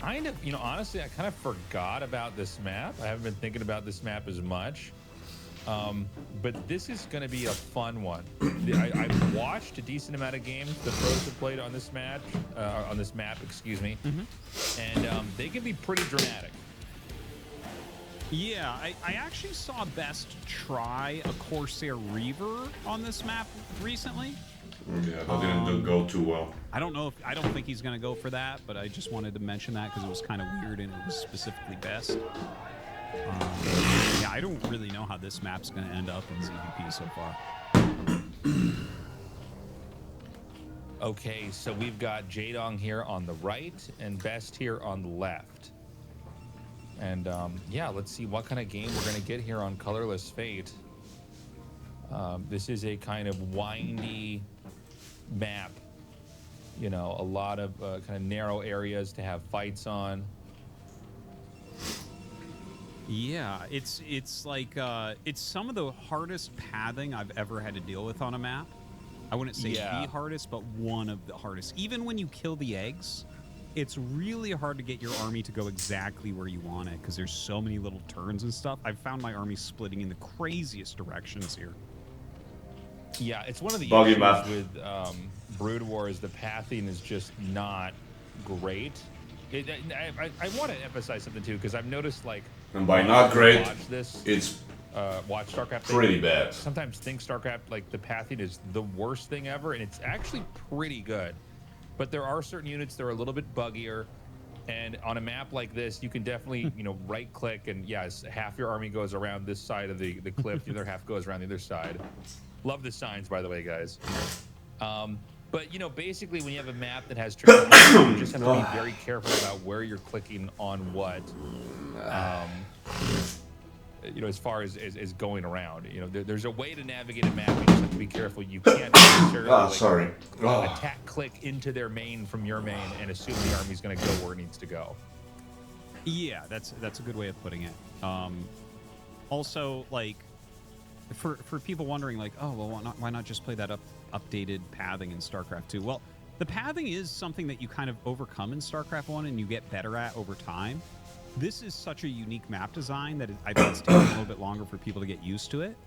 kind of, you know, honestly, I kind of forgot about this map. I haven't been thinking about this map as much. But this is going to be a fun one. I've watched a decent amount of games the pros have played on this match, on this map, excuse me, and they can be pretty dramatic. Yeah, I actually saw Best try a Corsair Reaver on this map recently. Yeah, that didn't go too well. I don't think he's going to go for that, but I just wanted to mention that because it was kind of weird and it was specifically Best. Yeah, I don't really know how this map's going to end up in ZVP so far. Okay, so we've got Jaedong here on the right and Best here on the left. And yeah, let's see what kind of game we're going to get here on Colorless Fate. This is a kind of windy map. You know, a lot of kind of narrow areas to have fights on. Yeah, it's like it's some of the hardest pathing I've ever had to deal with on a map. I wouldn't say the hardest, but one of the hardest. Even when you kill the eggs, it's really hard to get your army to go exactly where you want it because there's so many little turns and stuff. I've found my army splitting in the craziest directions here. Yeah, it's one of the issues with Brood Wars. The pathing is just not great. I want to emphasize something too because I've noticed like. And by not great, it's watch StarCraft. Pretty bad. Sometimes think StarCraft like the pathing is the worst thing ever, and it's actually pretty good. But there are certain units that are a little bit buggier, and on a map like this, you can definitely right click and yes, half your army goes around this side of the cliff, the other half goes around the other side. Love the signs, by the way, guys. But basically, when you have a map that has tricky, you just have to be very careful about where you're clicking on what. As far as going around, there's a way to navigate a map. You just have to be careful. You can't necessarily attack click into their main from your main and assume the army's going to go where it needs to go. Yeah, that's a good way of putting it. Also, like for people wondering, like, oh well, why not just play that updated pathing in StarCraft 2? Well, the pathing is something that you kind of overcome in StarCraft 1 and you get better at over time. This is such a unique map design that I think it's taking a little bit longer for people to get used to it.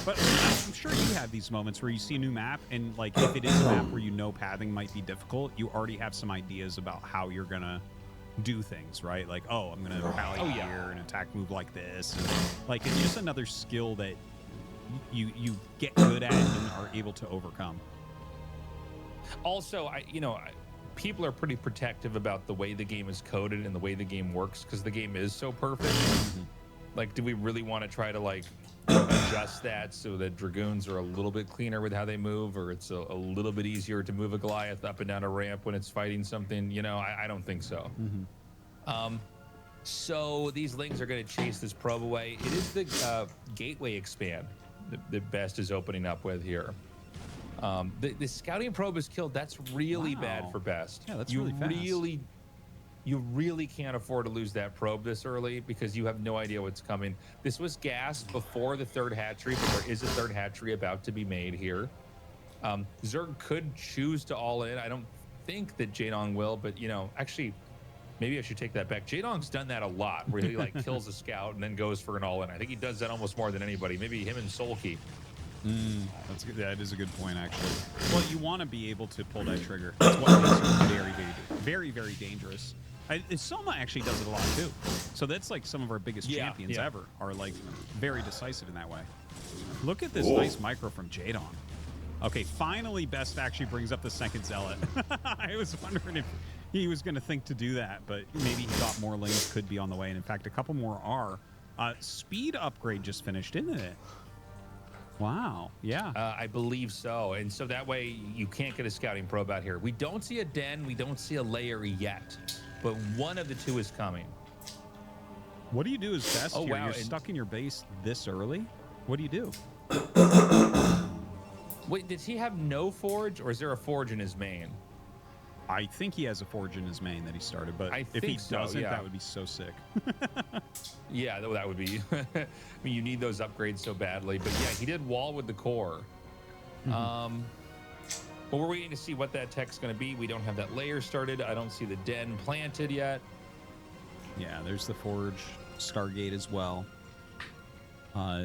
But I'm sure you have these moments where you see a new map and, like, if it is a map where pathing might be difficult, you already have some ideas about how you're going to do things, right? Like, oh, I'm going to rally here and attack move like this. And, like, it's just another skill that you get good at and are able to overcome. Also, people are pretty protective about the way the game is coded and the way the game works because the game is so perfect. Like, do we really want to try to adjust that so that Dragoons are a little bit cleaner with how they move, or it's a little bit easier to move a Goliath up and down a ramp when it's fighting something? I don't think so. So these Lings are going to chase this probe away. It is the Gateway expand that Best is opening up with here. The scouting probe is killed. That's really bad for Best. Yeah, that's really fast. You really can't afford to lose that probe this early because you have no idea what's coming. This was gassed before the third hatchery, but there is a third hatchery about to be made here. Zerg could choose to all in. I don't think that Jaedong will, but actually, maybe I should take that back. Jaedong's done that a lot, where he kills a scout and then goes for an all in. I think he does that almost more than anybody. Maybe him and Solkey. That's good. That is a good point, actually. Well, you want to be able to pull that trigger. That's what makes it very, very, very dangerous. Soma actually does it a lot too. So that's like some of our biggest champions ever are like very decisive in that way. Look at this nice micro from Jaedong. Okay, finally Best actually brings up the second Zealot. I was wondering if he was going to think to do that, but maybe he thought more lanes could be on the way. And in fact, a couple more are. Speed upgrade just finished, isn't it? Wow, yeah. I believe so. And so that way you can't get a scouting probe out here. We don't see a den. We don't see a layer yet. But one of the two is coming. What do you do as Best here? Wow. You're stuck in your base this early? What do you do? Wait, does he have no forge, or is there a forge in his main? I think he has a forge in his main that he started, but if he doesn't, that would be so sick. Yeah, that would be. I mean, you need those upgrades so badly. But yeah, he did wall with the core. Well, we're waiting to see what that tech's going to be. We don't have that layer started. I don't see the den planted yet. Yeah, there's the Forge, Stargate as well.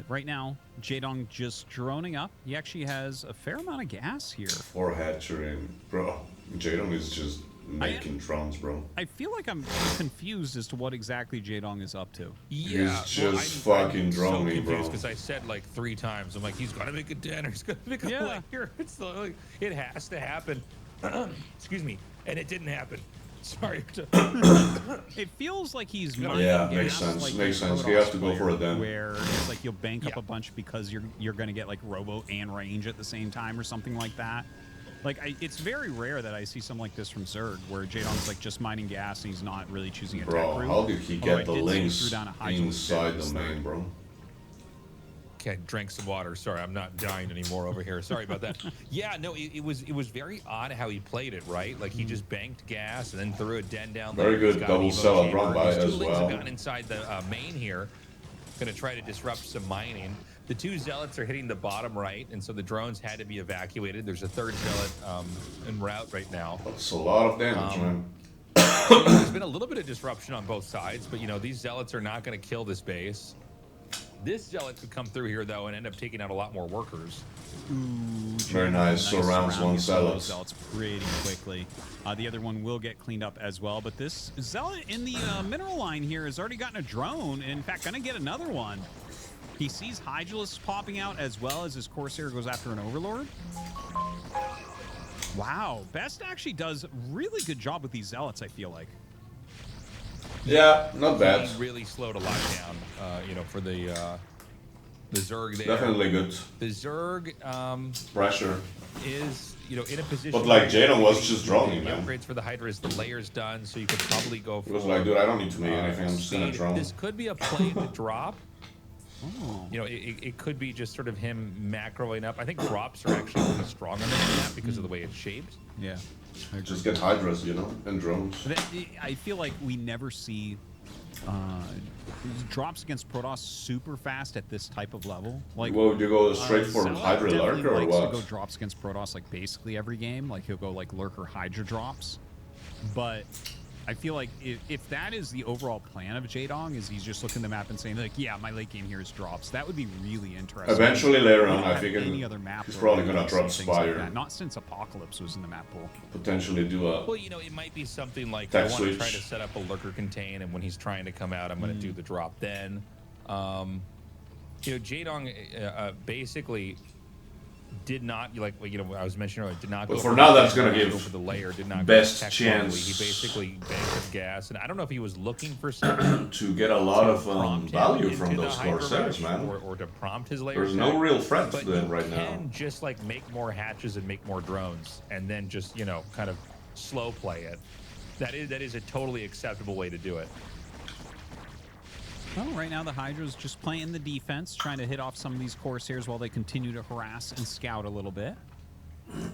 Right now, Jaedong just droning up. He actually has a fair amount of gas here. 4 hatchery, bro. Jaedong is just making drones, bro. I feel like I'm confused as to what exactly Jaedong is up to. Yeah, He's just fucking droning, so bro. Because I said like 3 times, I'm like, he's got to make a 10 or he's got to make a layer. It's like, it has to happen. Excuse me, and it didn't happen. Sorry. It feels like he's Yeah, makes sense. like Makes the sense. He Protoss has to go for it player, then. where it's like you'll bank up a bunch because you're going to get like robo and range at the same time or something like that. Like it's very rare that I see something like this from Zerg, where Jaedong's like just mining gas and he's not really choosing a tech Bro, route. how did he get the Although I did see he links threw down a Hydra inside the with main, bro? Okay, drank some water. Sorry, I'm not dying anymore over here. Sorry about that. Yeah, no, it was very odd how he played it, right? Like he just banked gas and then threw a den down there. Very good double sellout run by His as 2 lings well. have gotten inside the main here. Going to try to disrupt some mining. The 2 zealots are hitting the bottom right, and so the drones had to be evacuated. There's a 3rd zealot en route right now. That's a lot of damage, man. There's been a little bit of disruption on both sides, but you know these zealots are not going to kill this base. This zealot could come through here though and end up taking out a lot more workers. Ooh, Very nice. So rounds one zealots. Zealots pretty quickly. The other one will get cleaned up as well, but this zealot in the mineral line here has already gotten a drone, and in fact, gonna get another one. He sees Hydralisks popping out as well as his Corsair goes after an Overlord. Wow, Best actually does a really good job with these zealots, I feel like. Yeah, not bad. He really slowed a lot down, you know, for the Zerg there. Definitely good. The Zerg Pressure. is, you know, in a position. But like where Jaedong was the- just droning, the man. upgrades for the Hydra is the layers done, so you could probably go for. He was like, dude, I don't need to make anything. I'm just gonna speed. drone. This could be a play to drop. Oh. You know, it could be just sort of him macroing up. I think drops are actually really strong on this map because of the way it's shaped. Yeah. Just get Hydras, you know, and drones. But I feel like we never see drops against Protoss super fast at this type of level. Like, Well, would you go straight for Zealot Hydra definitely Lurker or likes what? to go drops against Protoss like basically every game. Like he'll go like Lurker Hydra drops. But I feel like if that is the overall plan of Jaedong, is he's just looking at the map and saying like, yeah, my late game here is drops. That would be really interesting. Eventually later We on, don't I have think any other map he's where probably we gonna can drop see things like Spire. that. Not since Apocalypse was in the map pool. Potentially do a. Well, you know, it might be something like Tech I want to try switch. to set up a lurker contain, and when he's trying to come out, I'm going to do the drop then. You know, Jaedong basically did not, like you know, I was mentioning earlier, did not But go for for now, the that's tech, gonna did not give go for the layer, did not best go for tech chance. normally. He basically banked his gas, and I don't know if he was looking for something To get a lot of prompt him value into from the those Hydra Corsairs, rush, man. or to prompt his layer. There's tech. no real threat But to them you right now. can just like make more hatches and make more drones, and then just, you know, kind of slow play it. That is a totally acceptable way to do it. Well, right now the Hydra's just playing the defense, trying to hit off some of these Corsairs while they continue to harass and scout a little bit.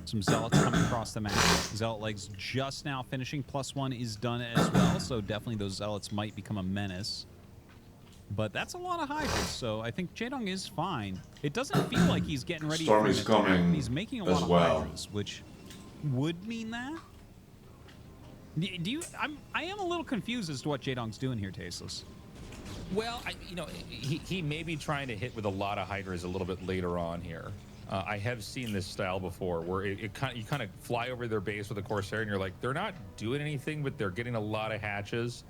Some Zealots coming across the map. Zealot legs just now finishing. +1 is done as well, so definitely those Zealots might become a menace. But that's a lot of Hydras, so I think Jaedong is fine. It doesn't feel like he's getting ready Storm for an is attack. coming He's making a as lot of well. Hydras, which would mean that. Do you? I am a little confused as to what Jaedong's doing here, Tasteless. Well, you know, he may be trying to hit with a lot of Hydras a little bit later on here. I have seen this style before, where you kind of fly over their base with a Corsair, and you're like, they're not doing anything, but they're getting a lot of hatches,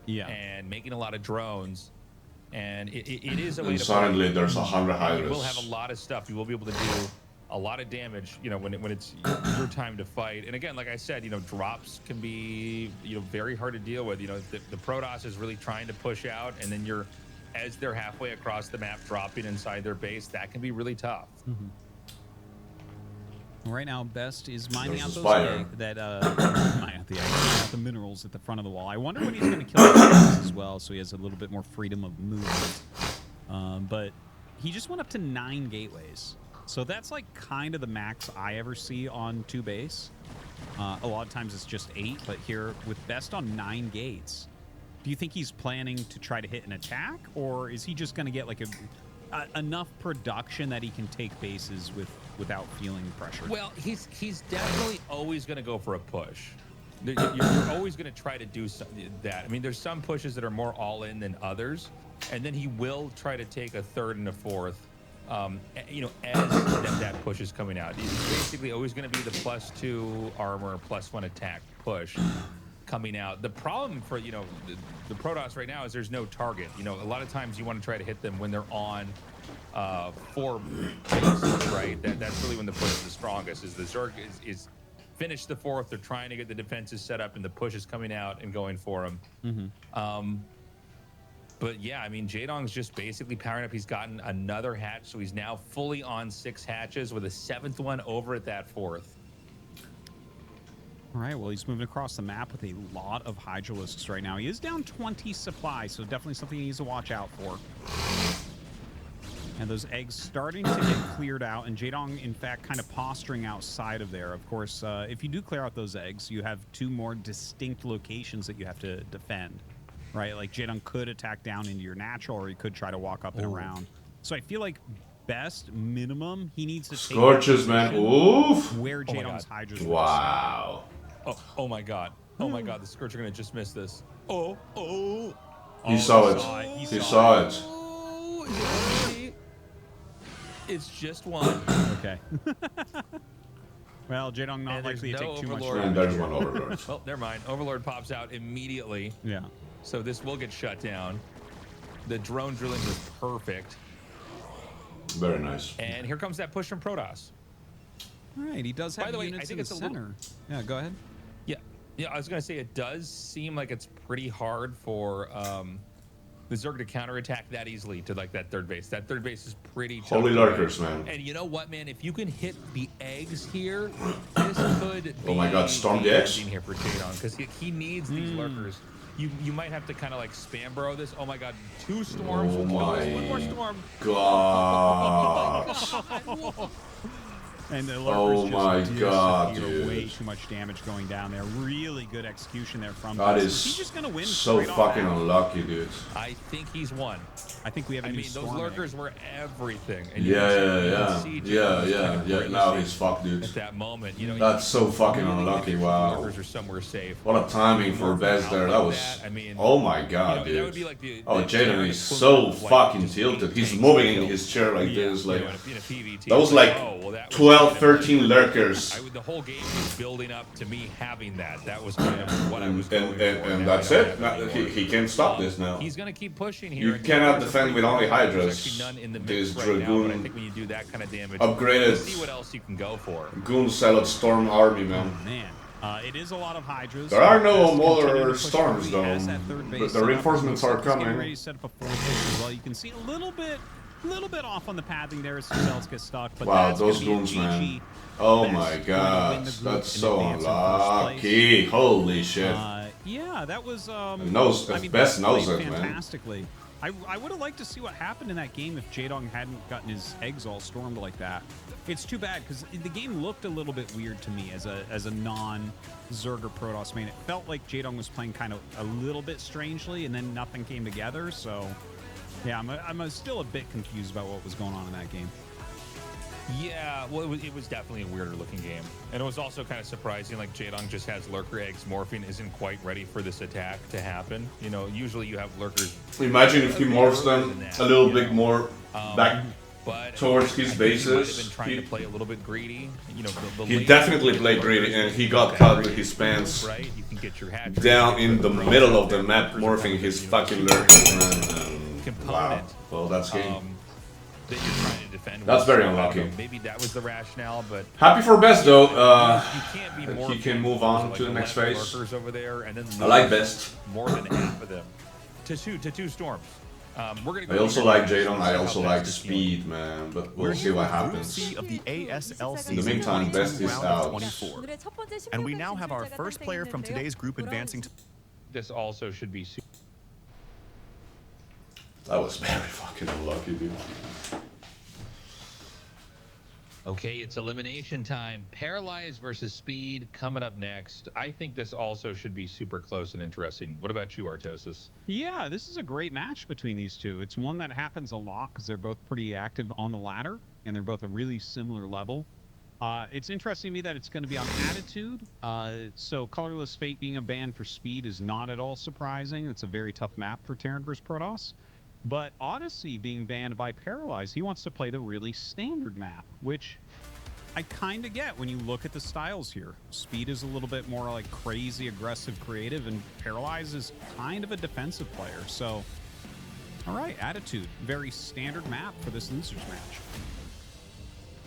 and making a lot of drones, and it is a way And to suddenly play. there's 100 You will have Hydras. a lot of stuff. You will be able to do a lot of damage, you know, when it's your time to fight. And again, like I said, you know, drops can be, you know, very hard to deal with. You know, the Protoss is really trying to push out, and then as they're halfway across the map dropping inside their base, that can be really tough. Right now, Best is mining There's out a those Spire. mining out the minerals at the front of the wall. I wonder when he's going to kill the Zealots as well, so he has a little bit more freedom of movement. But he just went up to 9 gateways. So that's like kind of the max I ever see on 2 base. A lot of times it's just 8, but here with Best on 9 gates, do you think he's planning to try to hit an attack, or is he just going to get like enough production that he can take bases without feeling pressure? Well, he's definitely always going to go for a push. You're always going to try to do that. I mean, there's some pushes that are more all in than others, and then he will try to take a third and a fourth. As that push is coming out, he's basically always going to be the +2 armor, +1 attack push coming out. The problem for the Protoss right now is there's no target. A lot of times you want to try to hit them when they're on 4 bases, right? That's really when the push is the strongest. Is the Zerg is finish the 4th. They're trying to get the defenses set up, and the push is coming out and going for them. Mm-hmm. But yeah, I mean, Jaedong's just basically powering up. He's gotten another hatch, so he's now fully on 6 hatches with a 7th one over at that 4th. All right, well, he's moving across the map with a lot of Hydralisks right now. He is down 20 supply, so definitely something he needs to watch out for. And those eggs starting to get cleared out, and Jaedong, in fact, kind of posturing outside of there. Of course, if you do clear out those eggs, you have 2 more distinct locations that you have to defend, right? Like, Jaedong could attack down into your natural, or he could try to walk up and around. So I feel like best minimum, he needs to take Scorches, man. Oof. where Jaedong's Hydras. Wow. Oh my God. Oh my God. The Scorch are going to just miss this. He saw it. He saw it. It's just one. Okay. Well, Jaedong not likely to take too much Overlord. And there's one Overlord. Well, never mind. Overlord pops out immediately. Yeah. So this will get shut down. The drone drilling was perfect. Very nice. And here comes that push from Protoss. All right, he does have By the way, units I think in it's the a center. Yeah, go ahead. Yeah, I was going to say it does seem like it's pretty hard for the Zerg to counterattack that easily to like that 3rd base. That 3rd base is pretty tough. Holy lurkers, man. And you know what, man? If you can hit the eggs here, this could be Oh my God, storm the eggs? here for Jaedong, because he needs these lurkers. You might have to kind of like spam burrow this. Oh my God, 2 storms. Oh my One more storm. God. And the Oh my God, dude. Way dude. too much damage going down there. Really good execution there from That Gus. is he just gonna win so straight off fucking that? unlucky, dude. I think he's won. I think we have a new those storm lurkers egg. were everything. And you can see Jaedong Yeah. Now he's fucked, dude. at that moment. That's so fucking really unlucky. think the Wow. lurkers are somewhere safe. What a timing for Best there. That was. Oh my God, that would dude. be like Oh, the Jaedong is equivalent so of, like, fucking just tilted. He's tank moving skill. in his chair like this. Like in a PvT. that was It's like that was 12, kind of 13 like- lurkers. the whole game was building up to me having that. That was kind of what I was going for. And Now that's I don't it. have it anymore. He can't stop this now. He's going to keep pushing here. You and cannot there's a defend with pretty only good amount. Hydras. There's actually none in the This mix right now, but I Dragoon think when you do that kind of damage, upgraded let's see what else you can go for. Goon Salad Storm Army, man. Man, it is a lot of Hydras. There are no Best more continuing to push storms, through. He has though. that 3rd base But the set up. reinforcements are He's getting coming. ready to set up a 4th base as well. You can see a little bit off on the pathing there as cells get stuck. But Wow, that's those gonna be a goons, man. GG. Oh Best my going to win God, the group that's in so advance in first place. unlucky. Holy shit. Yeah, that was. Knows- I mean, Best knows played it, man. fantastically. I would have liked to see what happened in that game if Jaedong hadn't gotten his eggs all stormed like that. It's too bad because the game looked a little bit weird to me as a non-Zerg or Protoss main. It felt like Jaedong was playing kind of a little bit strangely, and then nothing came together. So, yeah, I'm still a bit confused about what was going on in that game. Yeah, well, it was definitely a weirder looking game. And it was also kind of surprising, like Jaedong just has lurker eggs. Morphing isn't quite ready for this attack to happen. Usually you have lurkers. Imagine if he morphs them a little bit more back But towards his I think he might have bases. been trying to play a little bit greedy. The He late- definitely played greedy, and he got caught with his pants right. You can get your hat down in the middle of the map, morphing his fucking lurkers, man. Wow. component. Well, that's game. That you're trying to defend. That's with. very So, I don't unlucky. know, maybe that was the rationale, but Happy for Best though. you can't be more. He can move on to the next phase. Lurkers over there, and then I like Best. more than half of them to two storms. We're gonna go I also here. like Jaedong. I See how also Best like is feeling. Speed, man. But we'll see what happens. C of the ASL In the meantime, Best is round out. of 24. And we now have our first player from today's group advancing to... This also should be. That was very fucking unlucky, dude. Okay, it's elimination time. Paralyzed versus Speed coming up next. I think this also should be super close and interesting. What about you, Artosis? Yeah, this is a great match between these two. It's one that happens a lot because they're both pretty active on the ladder, and they're both a really similar level. It's interesting to me that it's going to be on Attitude. So Colorless Fate being a ban for Speed is not at all surprising. It's a very tough map for Terran vs. Protoss. But Odyssey being banned by Paralyze, he wants to play the really standard map, which I kind of get when you look at the styles here. Speed is a little bit more like crazy, aggressive, creative, and Paralyze is kind of a defensive player. So, all right, Attitude. Very standard map for this losers match.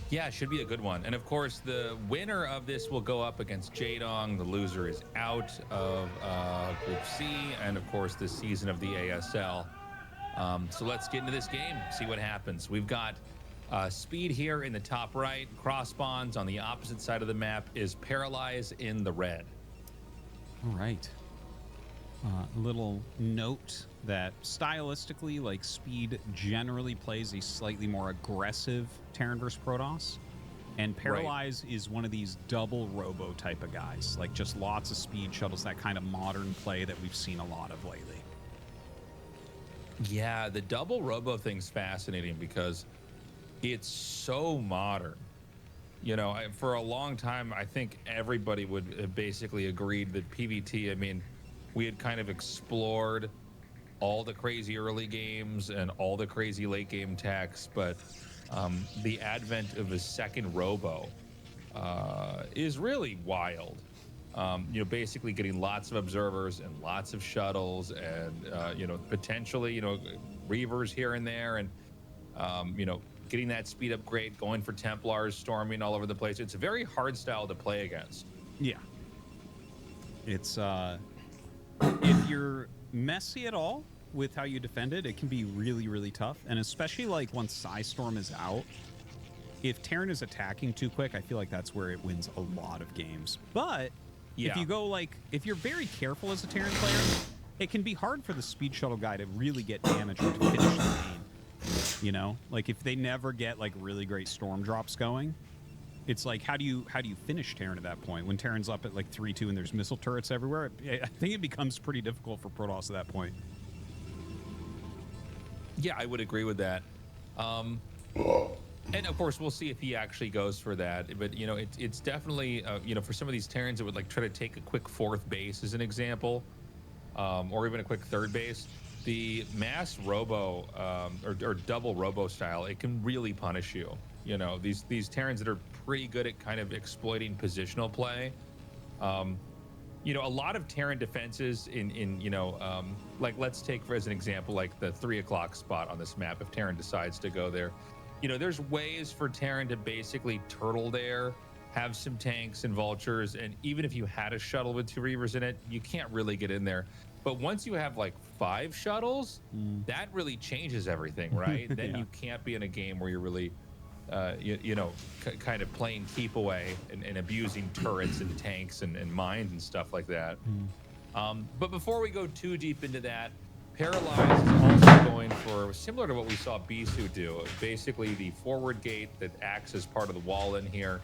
Yeah, it should be a good one. And of course, the winner of this will go up against Jadong. The loser is out of Group C, and of course, this season of the ASL. So let's get into this game, see what happens. We've got Speed here in the top right. Cross bonds on the opposite side of the map is Paralyze in the red. All right. Little note that stylistically, like, Speed generally plays a slightly more aggressive Terran vs. Protoss, and Paralyze is one of these double robo type of guys, like just lots of speed shuttles, that kind of modern play that we've seen a lot of lately. Yeah, the double robo thing's fascinating because it's so modern. You know, for a long time, I think everybody would have basically agreed that PvT, I mean, we had kind of explored all the crazy early games and all the crazy late game techs, but the advent of a second robo is really wild. You know, basically getting lots of observers and lots of shuttles and, you know, potentially, you know, Reavers here and there, and, you know, getting that speed upgrade, going for Templars, storming all over the place. It's a very hard style to play against. Yeah. It's, if you're messy at all with how you defend it, it can be really, really tough. And especially, like, once Psystorm is out, if Terran is attacking too quick, I feel like that's where it wins a lot of games. But yeah, if you go, like, if you're very careful as a Terran player, it can be hard for the speed shuttle guy to really get damage or to finish the game. You know, like, if they never get, like, really great storm drops going, it's like, how do you finish Terran at that point when Terran's up at like 3-2 and there's missile turrets everywhere? I think it becomes pretty difficult for Protoss at that point. Yeah, I would agree with that. And of course, we'll see if he actually goes for that. But, you know, it's definitely, you know, for some of these Terrans that would like try to take a quick fourth base as an example, or even a quick third base, the mass robo or double robo style, it can really punish you. You know, these Terrans that are pretty good at kind of exploiting positional play. You know, a lot of Terran defenses in you know, like, let's take for as an example, like the 3 o'clock spot on this map, if Terran decides to go there. You know, there's ways for Terran to basically turtle there, have some tanks and vultures, and even if you had a shuttle with 2 Reavers in it, you can't really get in there. But once you have like 5 shuttles, that really changes everything, right? Then Yeah. you can't be in a game where you're really you know, kind of playing keep away and abusing turrets and tanks and mines and stuff like that. But before we go too deep into that, Paralyze is also going for, similar to what we saw Bisu do, basically the forward gate that acts as part of the wall in here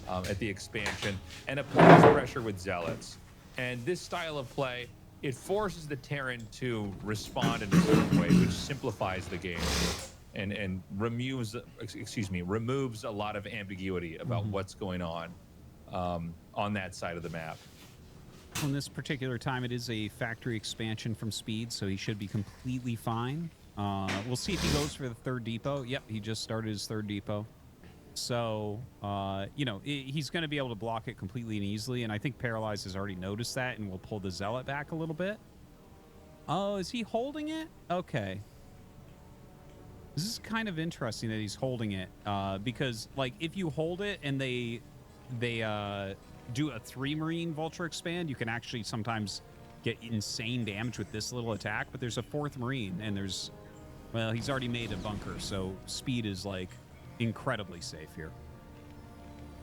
at the expansion, and applies pressure with Zealots. And this style of play, it forces the Terran to respond in a certain way, which simplifies the game. And removes a lot of ambiguity about what's going on that side of the map. On this particular time, it is a factory expansion from Speed, so he should be completely fine. We'll see if he goes for the third depot. Yep, he just started his third depot. So, you know, he's going to be able to block it completely and easily, and I think Paralyze has already noticed that and will pull the Zealot back a little bit. Oh, is he holding it? Okay. This is kind of interesting that he's holding it, because, like, if you hold it and they do a 3 Marine Vulture expand, you can actually sometimes get insane damage with this little attack. But there's a 4th Marine, and there's, well, he's already made a bunker, so Speed is, like, incredibly safe here.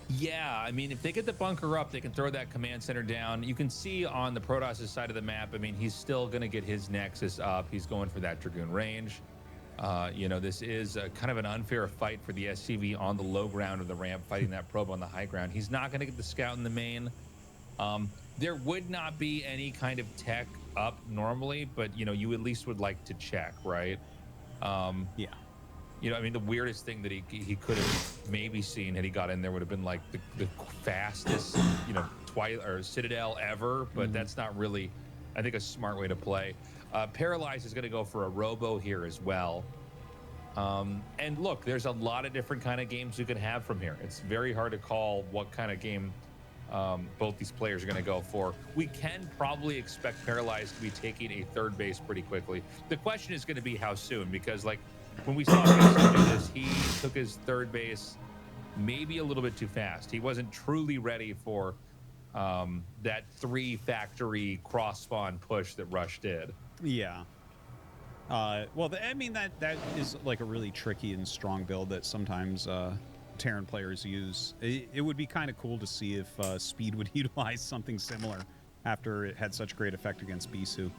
Yeah, I mean, if they get the bunker up, they can throw that command center down. You can see on the Protoss' side of the map, I mean, he's still going to get his Nexus up. He's going for that Dragoon range. You know, this is kind of an unfair fight for the SCV on the low ground of the ramp, fighting that probe on the high ground. He's not going to get the scout in the main. There would not be any kind of tech up normally, but, you know, you at least would like to check, right? Yeah. You know, I mean, the weirdest thing that he could have maybe seen had he got in there would have been like the fastest, you know, Twilight or Citadel ever, but that's not really, I think, a smart way to play. Paralyze is going to go for a Robo here as well. And look, there's a lot of different kind of games you can have from here. It's very hard to call what kind of game both these players are going to go for. We can probably expect Paralyze to be taking a third base pretty quickly. The question is going to be how soon, because like when we saw him do this, he took his third base maybe a little bit too fast. He wasn't truly ready for that 3 factory cross spawn push that Rush did. Yeah. Well, I mean, that is like a really tricky and strong build that sometimes Terran players use. It would be kind of cool to see if Speed would utilize something similar after it had such great effect against Bisu.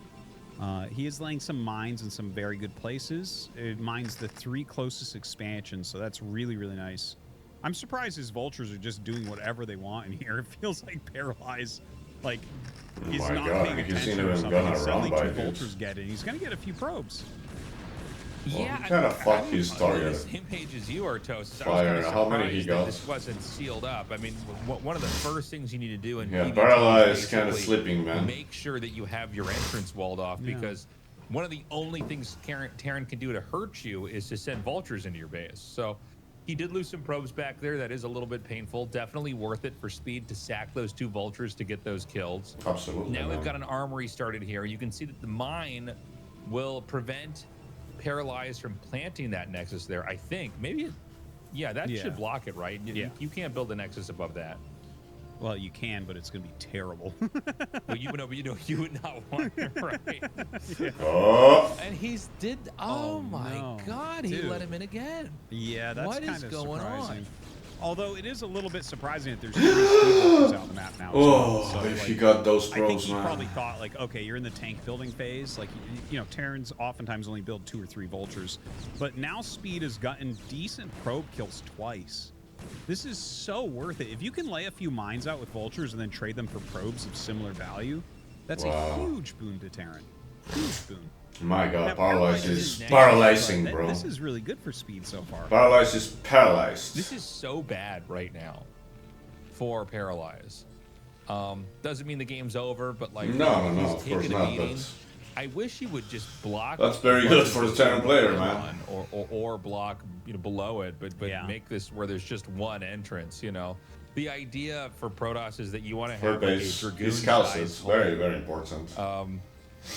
He is laying some mines in some very good places. It mines the 3 closest expansions, so that's really, really nice. I'm surprised his vultures are just doing whatever they want in here. It feels like Paralyze, like, he's not paying attention or something. Suddenly 2 vultures get in. He's going to get a few probes. Well, yeah, he kind of fucked his target. On the same page as you are, Toast. Fire. How many he got? This wasn't sealed up. I mean, one of the first things you need to do in PvP Paralyze is kind of slipping, man. make sure that you have your entrance walled off, because one of the only things Terran can do to hurt you is to send vultures into your base. So he did lose some probes back there. That is a little bit painful. Definitely worth it for Speed to sack those 2 vultures to get those kills. Absolutely. Now we've got an armory started here. You can see that the mine will prevent Paralyze from planting that nexus there. I think maybe, that should block it, right? You can't build a nexus above that. Well, you can, but it's going to be terrible. Well, you would not want it, right? Oh. And he's did. Oh my no. God, Dude. he let him in again. Yeah, that's What kind is of going surprising. on? Although it is a little bit surprising that there's 3 speed vultures out on the map now. So, If like, you got those I think pros, he man. probably thought, like, okay, you're in the tank building phase. Like, you know, Terrans oftentimes only build 2 or 3 vultures. But now Speed has gotten decent probe kills twice. This is so worth it. If you can lay a few mines out with vultures and then trade them for probes of similar value, that's a huge boon to Terran. Huge boon. My God, Now, Paralyze is is paralyzing, but bro. This is really good for Speed so far. Paralyze is paralyzed. This is so bad right now for Paralyze. Doesn't mean the game's over, but like No, he's of taking course a not. beating. But I wish he would just block. that's very good for the Terran player, man. Or block, below it, but make this where there's just one entrance. You know, the idea for Protoss is that you want to have Third like, a base, dragoon his scouts size is hole very, very important.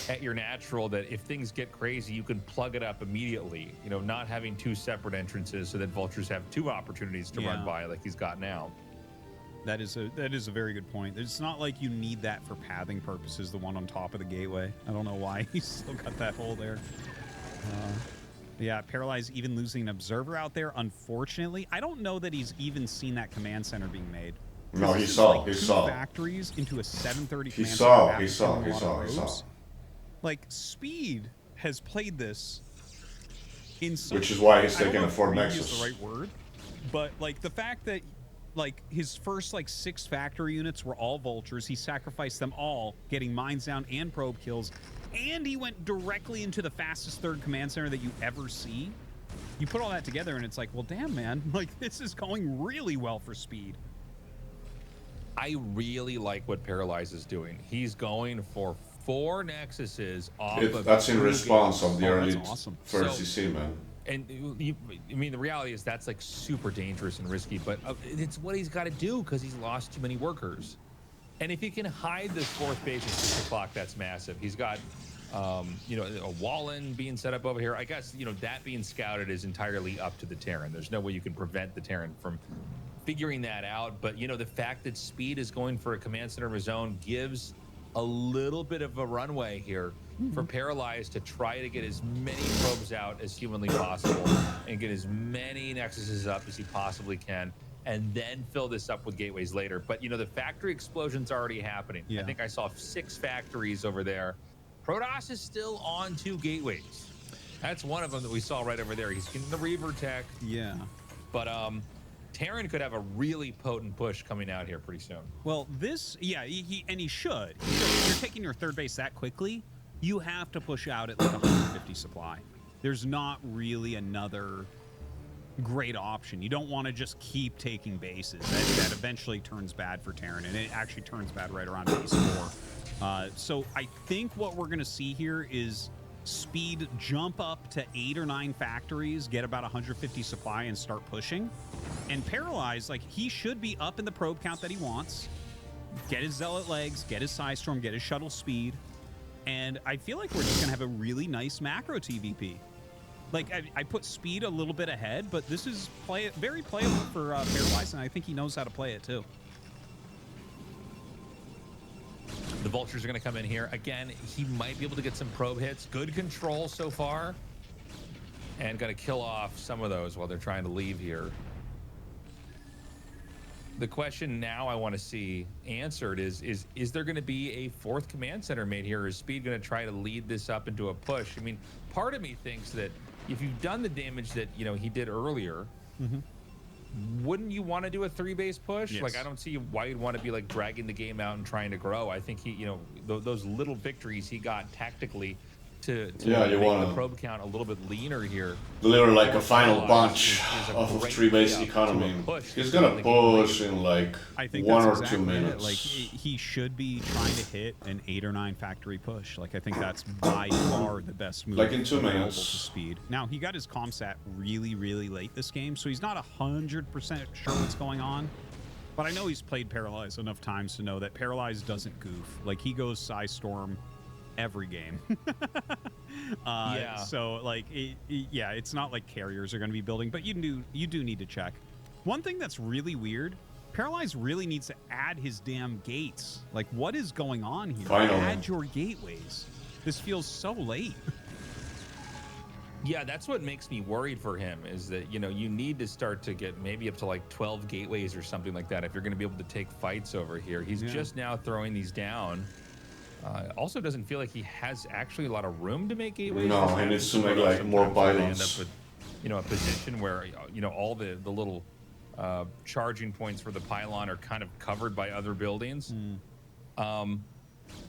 at your natural, that if things get crazy, you can plug it up immediately. You know, not having 2 separate entrances so that vultures have 2 opportunities to run by like he's got now. That is a very good point. It's not like you need that for pathing purposes, the one on top of the gateway. I don't know why he's still got that hole there. Yeah, Paralyze even losing an observer out there, unfortunately. I don't know that he's even seen that command center being made. No, he This is saw, like he 2 saw. factories into a 730 He command saw, center he after saw, killing a he lot saw, of he saw. probes. Like, Speed has played this in some... Which is why he's I don't taking know a if Fort greedy Nexus. is the right word, but, like, the fact that, like, his first, like, 6 factory units were all vultures. He sacrificed them all, getting mines down and probe kills, and he went directly into the fastest 3rd command center that you ever see. You put all that together, and it's like, well, damn, man. Like, this is going really well for Speed. I really like what Paralyze is doing. He's going for 4 nexuses off of That's in 2 response gates. of the early that's awesome. first So- CC, man. And I mean, the reality is that's like super dangerous and risky, but it's what he's got to do because he's lost too many workers. And if he can hide this 4th base at 6 o'clock, that's massive. He's got, a Wallen being set up over here. I guess, that being scouted is entirely up to the Terran. There's no way you can prevent the Terran from figuring that out. But, the fact that Speed is going for a command center of his own gives a little bit of a runway here for Paralyze to try to get as many probes out as humanly possible and get as many nexuses up as he possibly can, and then fill this up with gateways later. But, the factory explosion's already happening. Yeah. I think I saw 6 factories over there. Protoss is still on 2 gateways. That's one of them that we saw right over there. He's getting the Reaver tech. Yeah. But Terran could have a really potent push coming out here pretty soon. Well, this, he should. If you're taking your 3rd base that quickly, you have to push out at like 150 supply. There's not really another great option. You don't want to just keep taking bases. That eventually turns bad for Terran, and it actually turns bad right around base 4. So I think what we're going to see here is Speed jump up to 8 or 9 factories, get about 150 supply, and start pushing. And Paralyze, like, he should be up in the probe count that he wants. Get his Zealot legs, get his Psystorm, get his shuttle speed. And I feel like we're just going to have a really nice macro TVP. Like, I put Speed a little bit ahead, but this is very playable for Paralyze, and I think he knows how to play it, too. The Vultures are going to come in here. Again, he might be able to get some probe hits. Good control so far. And going to kill off some of those while they're trying to leave here. The question now I want to see answered is there going to be a 4th command center made here? Or is Speed going to try to lead this up into a push? I mean, part of me thinks that if you've done the damage that, you know, he did earlier, wouldn't you want to do a 3-base push? Yes. Like, I don't see why you'd want to be like dragging the game out and trying to grow. I think he, you know, those little victories he got tactically to Yeah, you make wanna the probe count a little bit leaner here. Deliver like a final Paralyze bunch is a off of great 3-base layup economy. to a push. He's gonna Like, push in like I think 1 that's or exactly 2 it. minutes. Like, he should be trying to hit an 8 or 9 factory push. Like, I think that's by far the best move. Like in 2 available minutes. to Speed. Now, he got his comsat really, really late this game, so he's not 100% sure what's going on. But I know he's played Paralyze enough times to know that Paralyze doesn't goof. Like, he goes Psystorm every game. Yeah. So, like, yeah, it's not like carriers are going to be building, but you do need to check. One thing that's really weird, Paralyze really needs to add his damn gates. Like, what is going on here? Finally. Add your gateways. This feels so late. Yeah, that's what makes me worried for him is that, you know, you need to start to get maybe up to like 12 gateways or something like that if you're going to be able to take fights over here. He's just now throwing these down. Also doesn't feel like he has actually a lot of room to make gateways. No, he needs to make like more Sometimes they end pylons. up with, you know, a position where, you know, all the little charging points for the pylon are kind of covered by other buildings.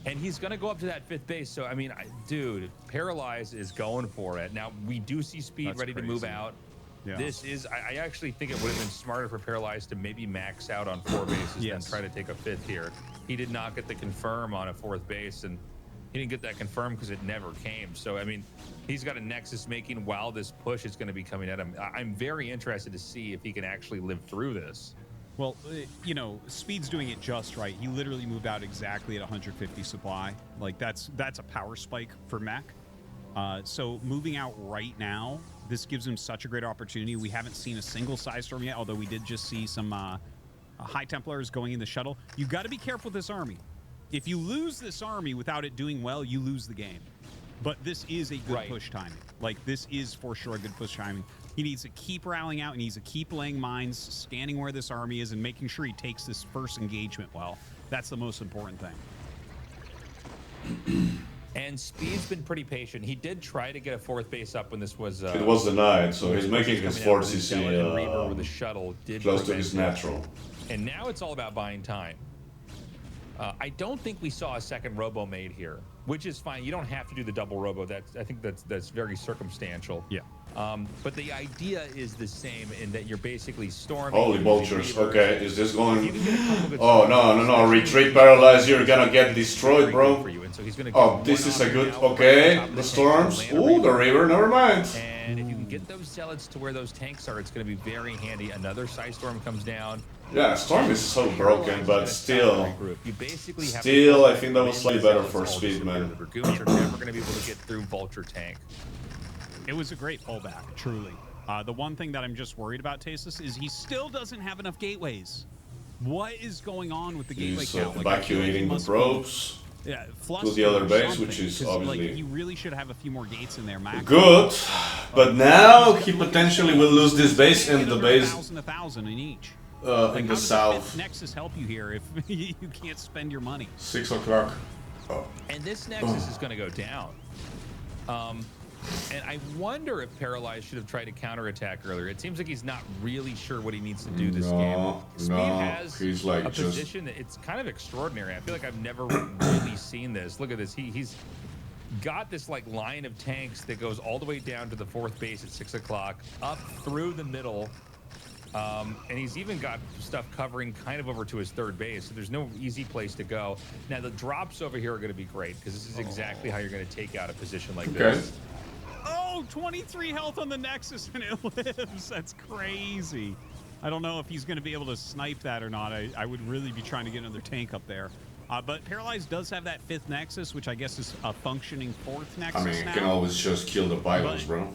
And he's going to go up to that 5th base. So, I mean, dude, Paralyze is going for it. Now, we do see Speed That's ready to move out. Yeah. This is, I actually think it would have been smarter for Paralyze to maybe max out on 4 bases than try to take a 5th here. He did not get the confirm on a 4th base, and he didn't get that confirmed because it never came. So, I mean, he's got a Nexus making while this push is going to be coming at him. I'm very interested to see if he can actually live through this. Well, you know, Speed's doing it just right. He literally moved out exactly at 150 supply. Like, that's a power spike for mech. So moving out right now, this gives him such a great opportunity. We haven't seen a single Psystorm yet, although we did just see some High Templars going in the shuttle. You got to be careful with this army. If you lose this army without it doing well, you lose the game. But this is a good push timing. Like, this is for sure a good push timing. He needs to keep rallying out. He needs to keep laying mines, scanning where this army is, and making sure he takes this first engagement well. That's the most important thing. And Speed's been pretty patient. He did try to get a 4th base up when this was... It was denied, so he's making his 4 with CC the shuttle did close to his prevent it. natural. And now it's all about buying time. I don't think we saw a second robo made here, which is fine. You don't have to do the double robo. I think that's very circumstantial. Yeah. But the idea is the same in that you're basically storming. Holy using vultures. reavers. Okay, is this going... You can get a couple good Oh, storms. no. Retreat, Paralyze. You're gonna get destroyed, Very bro. good for you. And so he's gonna Oh, get this one is a off good... now, right on Okay, top of the tank, storms. land a Ooh, the reaver. river. Never mind. And if you can get those zealots to where those tanks are, it's going to be very handy. Another Psystorm comes down. Yeah, Storm is so broken, but still... You basically have Still, to I think that was slightly better for Zealots all Speed, disappear. man. The Dragoons are never going to be able to get through Vulture tank. It was a great pullback, truly. The one thing that I'm just worried about, Tastosis, is he still doesn't have enough gateways. What is going on with the gateway He's count? Like, I feel like he evacuating the must probes. Yeah, to the other base, something, which is 'cause, obviously- like, you really should have a few more gates in there, Max. Good, but now he potentially will lose this base and the base 1,000 in each. in Like, the how does south. Nexus help you here if you can't spend your money? 6 o'clock. Oh. And this Nexus is going to go down. And I wonder if Paralyze should have tried to counterattack earlier. It seems like he's not really sure what he needs to do this game. Speed has he's like a just... position that it's kind of extraordinary. I feel like I've never really seen this. Look at this. He's got this like line of tanks that goes all the way down to the 4th base at 6 o'clock, up through the middle. And he's even got stuff covering kind of over to his 3rd base. So there's no easy place to go. Now, the drops over here are going to be great because this is exactly how you're going to take out a position like this. Oh, 23 health on the Nexus and it lives. That's crazy. I don't know if he's going to be able to snipe that or not. I would really be trying to get another tank up there. But Paralyzed does have that 5th Nexus, which I guess is a functioning 4th Nexus I mean, now. you can always just kill the pylons, bro.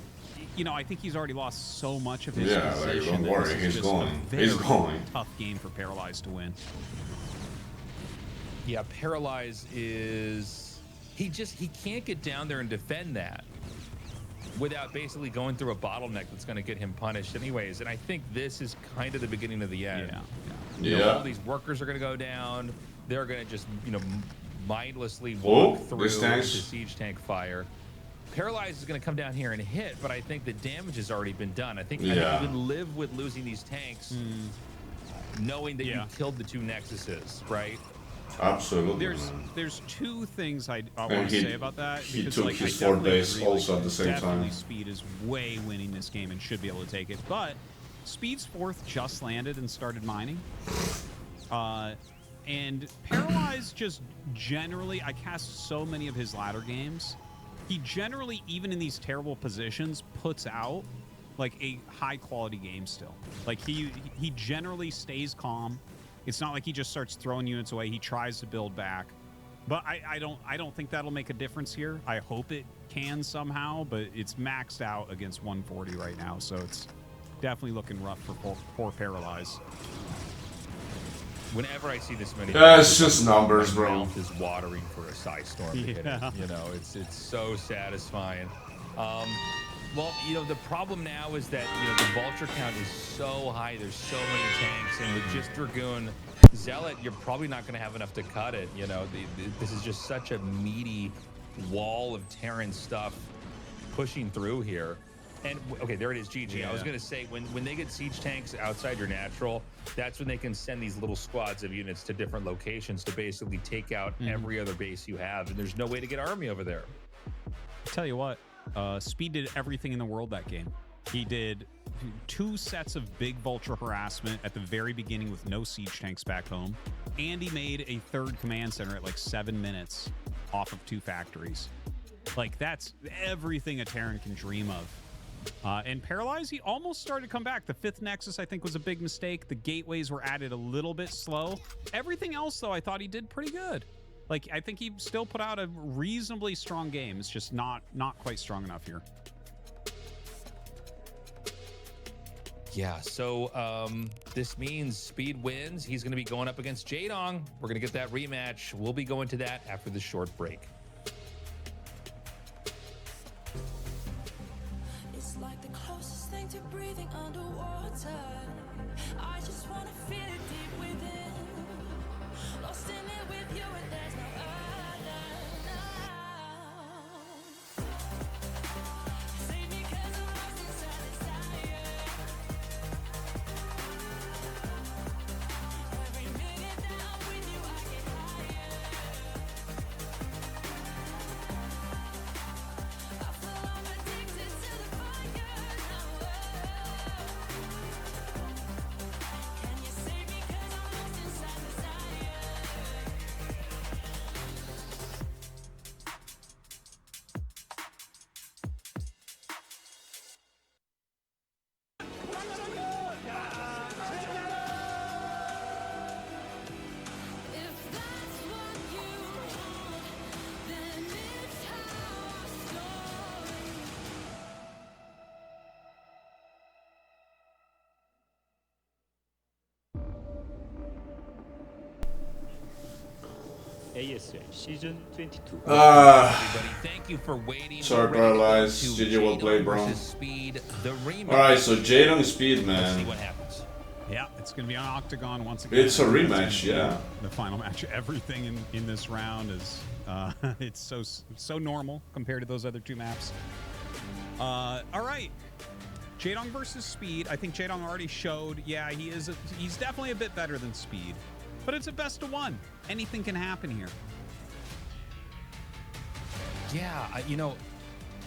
You know, I think he's already lost so much of his Yeah, position. like, don't worry, he's going. He's going. Tough game for Paralyzed to win. Yeah, Paralyze is... He can't get down there and defend that without basically going through a bottleneck that's going to get him punished anyways. And I think this is kind of the beginning of the end. You know, all these workers are going to go down. They're going to just, you know, mindlessly walk through the siege tank fire. Paralyze is going to come down here and hit, but I think the damage has already been done. I think you can live with losing these tanks, knowing that you killed the 2 Nexuses, right? Absolutely. There's 2 things I want to say about that. He because, took like, his 4th base also at the same definitely time. Speed is way winning this game and should be able to take it. But Speed's 4th just landed and started mining. And Paralyze just generally, I cast so many of his ladder games. He generally, even in these terrible positions, puts out like a high quality game still. Like he generally stays calm. It's not like he just starts throwing units away. He tries to build back. But I don't think that'll make a difference here. I hope it can somehow, but it's maxed out against 140 right now, so it's definitely looking rough for poor Paralyze. Whenever I see this many, it's just numbers, my bro. mouth is watering for a Psy Storm to hit it. You know, it's so satisfying. Well, you know, the problem now is that, you know, the Vulture count is so high. There's so many tanks, and with just Dragoon Zealot, you're probably not going to have enough to cut it. You know, this is just such a meaty wall of Terran stuff pushing through here. And okay, there it is, GG. Yeah. I was gonna say when they get siege tanks outside your natural, that's when they can send these little squads of units to different locations to basically take out every other base you have. And there's no way to get army over there. Tell you what, Speed did everything in the world that game. He did 2 sets of big Vulture harassment at the very beginning with no siege tanks back home, and he made a 3rd command center at like 7 minutes off of 2 factories. Like, that's everything a Terran can dream of. And Paralyze, he almost started to come back. The 5th Nexus, I think, was a big mistake. The gateways were added a little bit slow. Everything else, though, I thought he did pretty good. Like, I think he still put out a reasonably strong game. It's just not quite strong enough here. Yeah, so this means Speed wins. He's going to be going up against Jadong. We're going to get that rematch. We'll be going to that after the short break. It's like the closest thing to breathing underwater. I just want to feel it deep within. Lost in it with you and there's no other now. Save me 'cause I'm lost inside desire. Every minute that I'm with you I get higher. I feel I'm addicted to the fire now. Can you save me 'cause I'm lost inside desire. If that's what you want, then it's our story. ASL Season 22. Everybody, thank you for waiting. Sorry, We're ready to go Paralyzed. to GG, well Jadong played, bro. versus Speed, the rematch. Alright, so Jadong Speed, Let's see man. what happens. Yeah, it's going to be on Octagon once again. It's a rematch, yeah. The final match. Everything in this round is it's so normal compared to those other 2 maps. All right, Jadong versus Speed. I think Jadong already showed. Yeah, he's definitely a bit better than Speed, but it's a best of 1. Anything can happen here. Yeah, you know,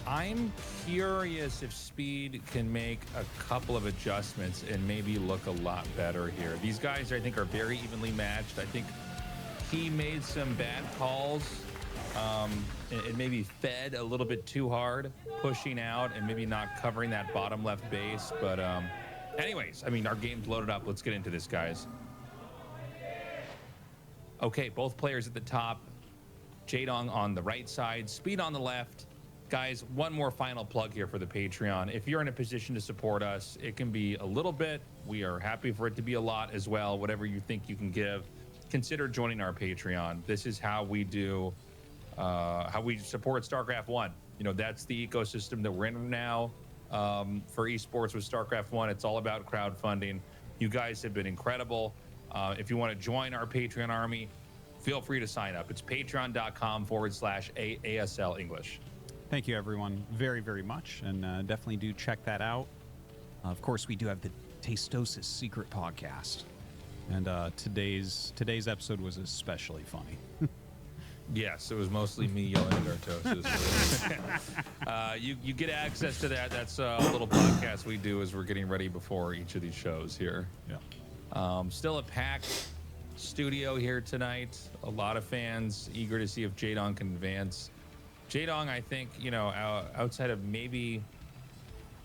I'm curious if Speed can make a couple of adjustments and maybe look a lot better here. These guys, I think, are very evenly matched. I think he made some bad calls and maybe fed a little bit too hard, pushing out and maybe not covering that bottom left base. But anyways, I mean, our game's loaded up. Let's get into this, guys. Okay, both players at the top. Jaedong on the right side, Speed on the left. Guys, one more final plug here for the Patreon. If you're in a position to support us, it can be a little bit. We are happy for it to be a lot as well. Whatever you think you can give, consider joining our Patreon. This is how we do, how we support StarCraft 1. You know, that's the ecosystem that we're in now for esports with StarCraft 1. It's all about crowdfunding. You guys have been incredible. If you want to join our Patreon army, feel free to sign up. It's patreon.com/ASL English. Thank you, everyone, very, very much. And definitely do check that out. Of course, we do have the Tastosis secret podcast. And today's episode was especially funny. Yes, it was mostly me yelling at Tastosis. You get access to that. That's a little podcast we do as we're getting ready before each of these shows here. Yeah. Still a packed studio here tonight. A lot of fans eager to see if Jaedong can advance. Jaedong, I think, you know, outside of maybe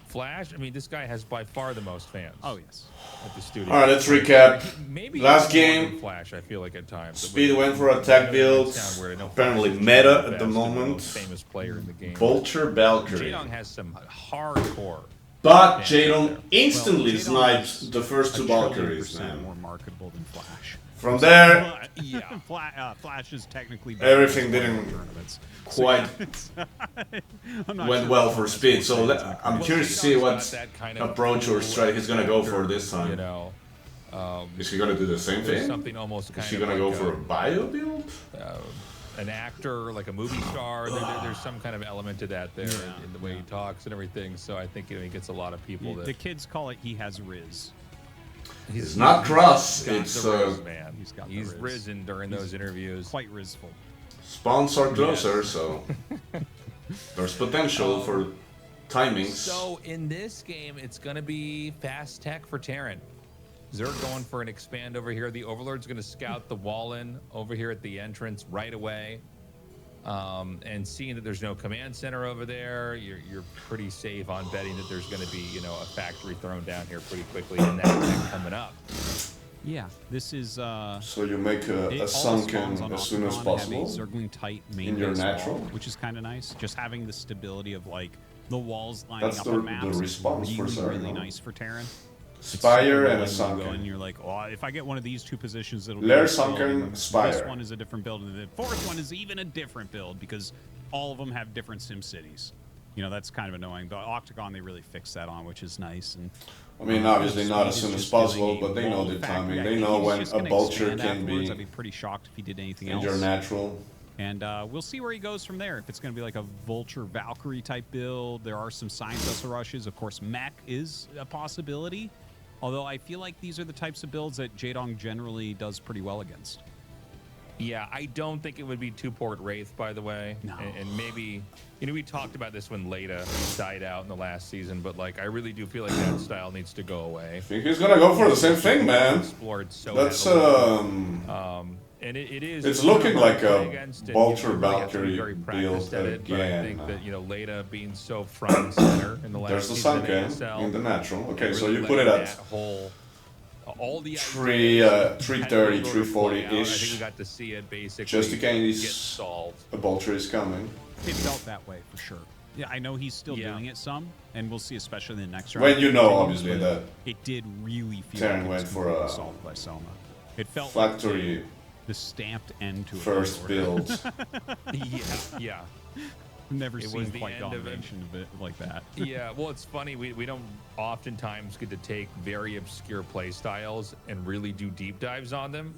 Flash, I mean, this guy has by far the most fans. Oh, yes. At the studio. All right, let's recap. Maybe Last even more game, than Flash, I feel like at times. Speed went for attack builds. Apparently meta at the moment. Famous player in the game. Vulture Valkyrie. Jaedong has some hardcore. But Jaedong instantly sniped the first two Valkyries, 30% man. more marketable than Flash. From there, Yeah. Flash is technically everything didn't quite I'm not went sure well if for that's Speed. what So Jaedong's I'm curious to see what approach or strategy he's gonna go for this You time. know, Is he gonna do the same there's thing? something almost kind Is he of gonna like go for a bio build? an actor, like a movie star. There's some kind of element to that there in the way he talks and everything. So I think, you know, he gets a lot of people. The kids call it he has Riz. It's not cross. got It's the Riz, man. He's got the Riz. risen during those interviews. Quite Rizful. spawns are closer, so there's potential for timings. So in this game, it's going to be fast tech for Terran. Zerg going for an expand over here. The Overlord's going to scout the wall in over here at the entrance right away. And seeing that there's no command center over there, you're pretty safe on betting that there's going to be, you know, a factory thrown down here pretty quickly, and that's coming up. Yeah, this is. So you make a all sunken spawns on as soon as Octagon possible. Have a circling tight main in your base natural. wall, which is kind of nice. Just having the stability of like the walls lining That's up the on maps is response for really, Sargon. really nice for Terran. Spire and a You go and sunken. you're like, oh, if I get one of these two positions, it'll Lair, be this build, sunken, and then spire. This one is a different build, and the fourth one is even a different build because all of them have different sim cities. You know, that's kind of annoying. The Octagon, they really fixed that on, which is nice. And I mean, obviously not as Speed soon is as just possible, doing a but they know wall the factory. timing. I They think know he's when just a gonna vulture expand can afterwards. be I'd be pretty shocked if he did anything in else. your natural. And we'll see where he goes from there. If it's going to be like a Vulture Valkyrie type build, there are some science vessel rushes. Of course, mech is a possibility. Although I feel like these are the types of builds that Jaedong generally does pretty well against. Yeah, I don't think it would be two-port Wraith, by the way. No. And maybe, you know, we talked about this when Leda died out in the last season, but, like, I really do feel like that style needs to go away. I think he's gonna go for the same thing, man. Explored so That's heavily. And it is. It's looking like a against, and, Vulture you know, really have to be very Valkyrie practiced build at it, but I again. think that, you know, Leda being so front and center in the last There's the season sunken of ASL, in the natural. Okay, really so you put letting it that at whole all the 330, 340 I think we ish. got to see it basically Just in case get solved. a vulture is coming. It felt that way for sure. Yeah, I know he's still Yeah. doing it some, and we'll see, especially in the next round. When you know, Continues, obviously, but that it did really feel Terran like it was went for completely a solved by Selma. It felt factory like the stamped end to a first build. build. Yeah. Never It seen was the quite end of it. domination of it like that. Yeah, well, it's funny. We don't oftentimes get to take very obscure play styles and really do deep dives on them.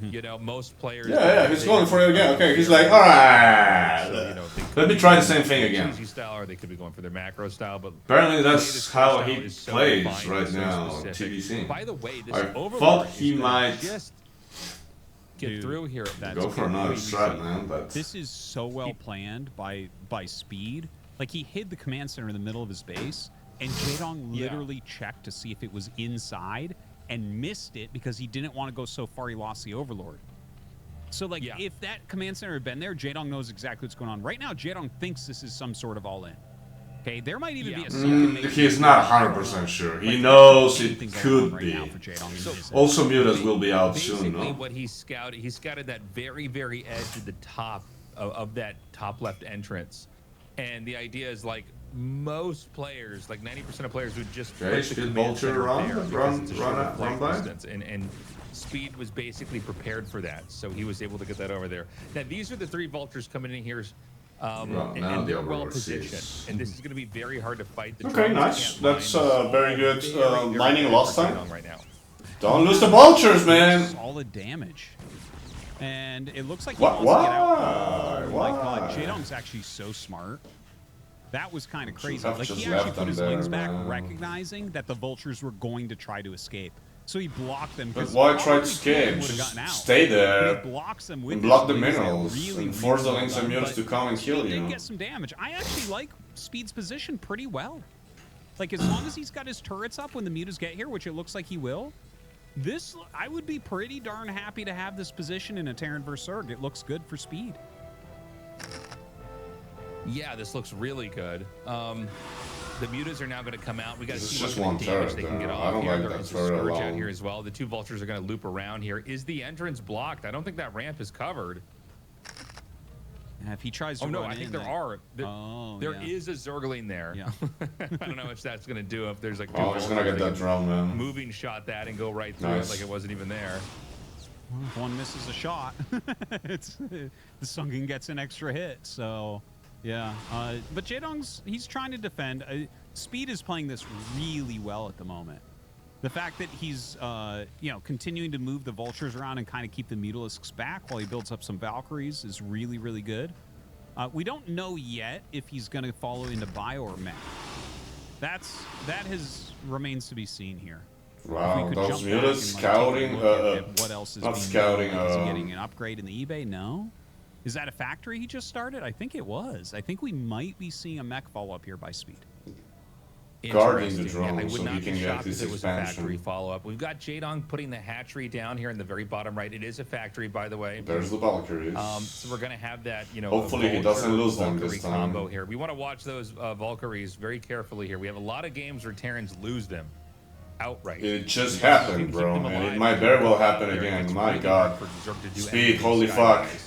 You know, most players. Yeah, he's going for it again. Okay, he's like, all right. So, you know, they Let me could try be the same going thing for again. cheesy style, or they could be going for their macro style. But Apparently the way that's this how style he is so plays defined right and so now, specific. TBC. By the way, this I Overlord thought is he gonna might just get Dude, through here. that's Go for another completely strat, safe. man. But This is so well planned by Speed. Like, he hid the command center in the middle of his base, and Jaedong Yeah. literally checked to see if it was inside and missed it because he didn't want to go so far he lost the Overlord. So, like, Yeah. if that command center had been there, Jaedong knows exactly what's going on. Right now, Jaedong thinks this is some sort of all-in. Okay, there might even be a second. he's not 100% sure. He knows it could be. Also, Mutas will be out soon, Basically, no? what he scouted that very, very edge at the top of that top left entrance. And the idea is, like, most players, like 90% of players, would just Okay, put the Speed command Vulture center run, there because run, it's a run, shorter run flight by. distance. And Speed was basically prepared for that, so he was able to get that over there. Now, these are the 3 vultures coming in here, Well, and now the they're well Overlord positioned. sees. And this is going to be very hard to fight. The Okay, drones nice. can't That's mine. very good Very mining good last for time. Jaedong right now. Don't lose the vultures, man. Solid damage. And it looks like he Why? wants to get out. Oh my Why? god, Jaedong's actually so smart. That was kind of crazy. have Like, just he actually left put his them wings there, back, man. recognizing that the vultures were going to try to escape. So he blocked them. But 'cause why try probably to two of them escape? would've Just gotten out. stay there But he blocks them with and his block the wings. They're minerals really, and really force the well links and done. mutas But to come and kill Speed did you. get some damage. I actually like Speed's position pretty well. Like, as long as he's got his turrets up when the mutas get here, which it looks like he will, I would be pretty darn happy to have this position in a Terran vs. Zerg. It looks good for Speed. Yeah, this looks really good. The mutas are now going to come out. We got to This is see what just kind one of damage turret, they can get I off don't here. like There that is a turret Scourge out alone. here as well. The 2 vultures are going to loop around here. Is the entrance blocked? I don't think that ramp is covered. And if he tries to Oh no, run I think in, there then- are. There yeah. is a Zergling there. Yeah. I don't know if that's going to do. If there's like 2 Oh, he's gonna vultures, get they that can drone, man. moving shot that and go right through Nice. it like it wasn't even there. If one misses a shot, the Sungin gets an extra hit. So, yeah. But Jaedong's, he's trying to defend. Speed is playing this really well at the moment. The fact that he's, continuing to move the vultures around and kind of keep the mutalisks back while he builds up some Valkyries is really, really good. We don't know yet if he's going to follow into bio or mech. That remains to be seen here. Wow, If we could those jump back mutas and, scouting. take a look at what else is Not being scouting. done. Like, is he getting an upgrade in the eBay? No. Is that a factory he just started? I think it was. I think we might be seeing a mech follow-up here by Speed. Guarding the Interesting. Yeah, I drone would so not he be can get shocked his if it was a expansion. factory follow-up. We've got Jaedong putting the hatchery down here in the very bottom right. It is a factory, by the way. There's the Valkyries. So we're going to have that, Hopefully he doesn't lose them Valkyrie this time. combo here. We want to watch those Valkyries very carefully here. We have a lot of games where Terrans lose them outright. It just You can happened, keep bro, them and alive it might very well happen there. again. It's My really God. hard for Zerg to do Speed, anything holy sky-wise. fuck.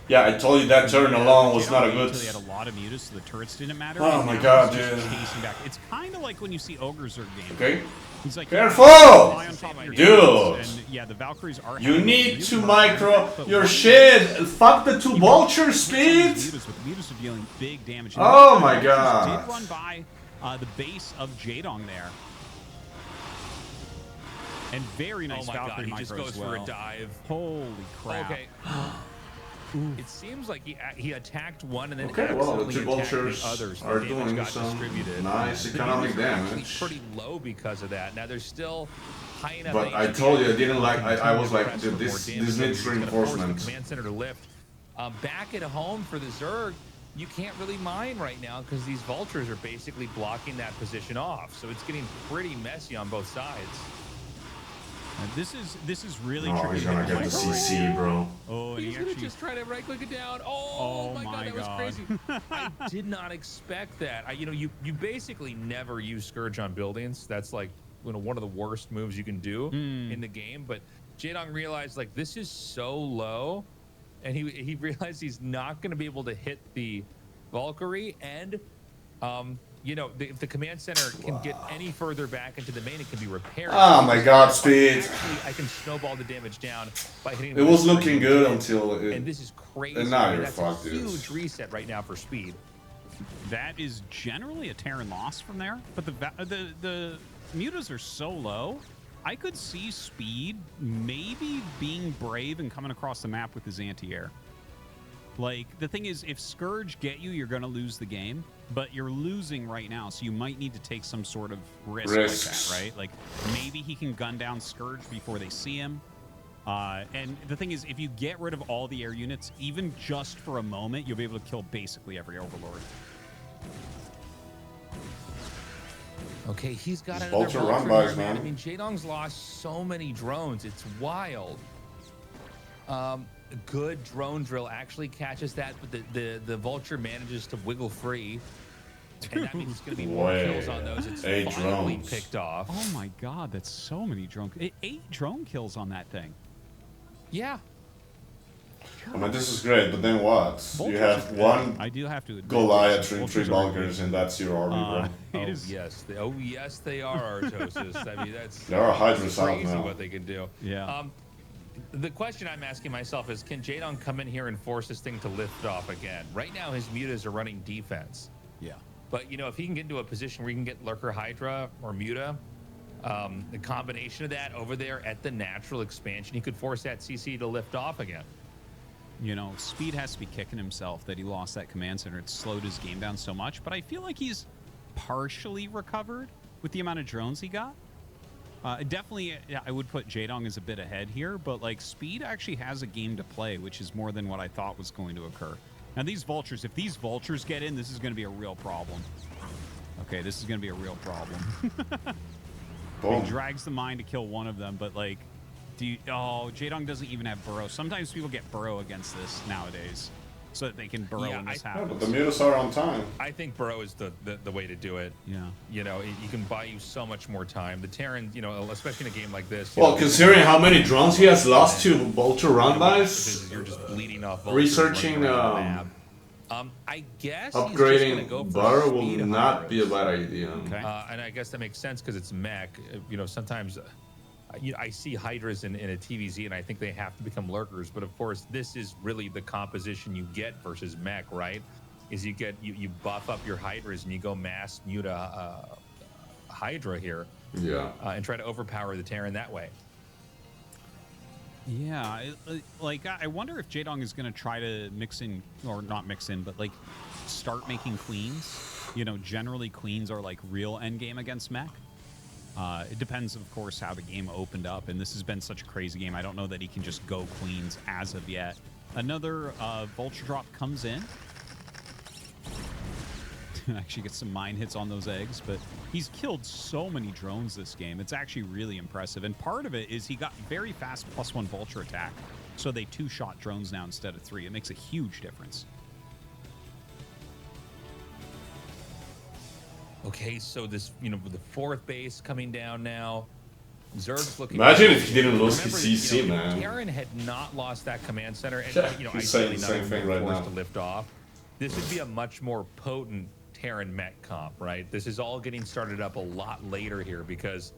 Yeah, I told you that turn alone was not a good. Until he had a lot of mutas, so the turrets didn't matter. Oh and my now God, he's just dude. chasing back. It's kind of like when you see Ogres Zerg game. Okay. He's like, Careful! fly on top of your Dude! turrets, and yeah, the Valkyries are. You having need really to hard micro time, but your one- shit. Fuck the 2 vulture speed. The mutas are dealing big damage. Oh my Vultures God. Did run by the base of Jaedong there. And very nice Oh my God, Valkyrie he micro just goes as well. for a dive. Holy crap. Okay. It seems like he attacked one and then Okay, well, the accidentally 2 attacked vultures the others. are The damage doing got some distributed. nice The economic damage are actually damage. pretty low because of that. Now there's still high enough. But I HP told you, I to didn't like. I was like, press dude, for more this damage. needs It's gonna force the reinforcement. command center to lift. Back at home for the Zerg, you can't really mine right now because these vultures are basically blocking that position off. So it's getting pretty messy on both sides. This is really Oh, tricky. he's to gonna hit get the micro. CC, bro. Oh, and He's he gonna actually just try to right click it down. Oh My my God, that was God. crazy. I did not expect that. You basically never use Scourge on buildings. That's like one of the worst moves you can do in the game. But Jaedong realized like this is so low, and he realized he's not going to be able to hit the Valkyrie, and if the command center can get any further back into the main, it can be repaired. Oh my God, Speed. Actually, I can snowball the damage down by hitting. It was looking good until And it. this is crazy. And now you're That's fucked, a dude. huge reset right now for Speed. That is generally a Terran loss from there, but the mutas are so low. I could see Speed maybe being brave and coming across the map with his anti-air. Like, the thing is, if Scourge get you, you're going to lose the game, but you're losing right now, so you might need to take some sort of risk Risks. like that, right? Like, maybe he can gun down Scourge before they see him. And the thing is, if you get rid of all the air units, even just for a moment, you'll be able to kill basically every Overlord. Okay, he's got These another Vulture Vulture run-bys, here, man. man. I mean, Jaedong's lost so many drones. It's wild. Good drone drill actually catches that, but the Vulture manages to wiggle free. And that means it's going to be more kills on those. It's 8 finally drones. picked off. Oh my god, that's so many drone... 8 drone kills on that thing. Yeah. I mean, this is great, but then what? Vultures You have one I do have to admit, Goliath and 3 Vultures are Bulgars, and that's your army, bro. it is- Yes, they are Artosis. I mean, that's There are Hydras out crazy now. what they can do. Yeah. The question I'm asking myself is, can Jaedong come in here and force this thing to lift off again? Right now, his mutas are running defense. Yeah. But, you know, if he can get into a position where he can get Lurker Hydra or Muta, the combination of that over there at the natural expansion, he could force that CC to lift off again. You know, Speed has to be kicking himself that he lost that command center. It slowed his game down so much, but I feel like he's partially recovered with the amount of drones he got. Definitely, I would put Jaedong as a bit ahead here, but like Speed actually has a game to play, which is more than what I thought was going to occur. Now these Vultures, if these Vultures get in, this is going to be a real problem. Okay, this is going to be a real problem. Boom. He drags the mine to kill one of them, but like, oh, Jaedong doesn't even have burrow. Sometimes people get burrow against this nowadays, so that they can burrow when this Yeah, happens. but the mutas are on time. I think Burrow is the way to do it. Yeah. You know, you can buy you so much more time. The Terran, you know, especially in a game like this. Well, considering how many drones he has lost to Vulture run-bys, you're just bleeding off. researching, I guess he's just gonna upgrading go for Burrow will speed not be a Hydras. bad idea. Okay. And I guess that makes sense because it's mech. You know, sometimes I see Hydras in a TVZ, and I think they have to become lurkers. But of course, this is really the composition you get versus mech, right? Is you buff up your Hydras and you go mass Muta Hydra here, Yeah. and try to overpower the Terran that way. Yeah, I wonder if Jaedong is going to try to mix in, or not mix in, but like start making queens. You know, generally queens are like real endgame against mech. It depends, of course, how the game opened up, and this has been such a crazy game. I don't know that he can just go queens as of yet. Another Vulture drop comes in. Actually gets some mine hits on those eggs, but he's killed so many drones this game. It's actually really impressive, and part of it is he got very fast +1 Vulture attack, so they 2-shot drones now instead of 3. It makes a huge difference. Okay, so this, you know, the 4th base coming down now. Zerg's looking. Imagine if he didn't lose his Remember, CC, you know, man. Terran had not lost that command center, and Yeah, you know, he's saying ideally the not same even thing been right forced now. to lift off. This would be a much more potent Terran mech comp, right? This is all getting started up a lot later here because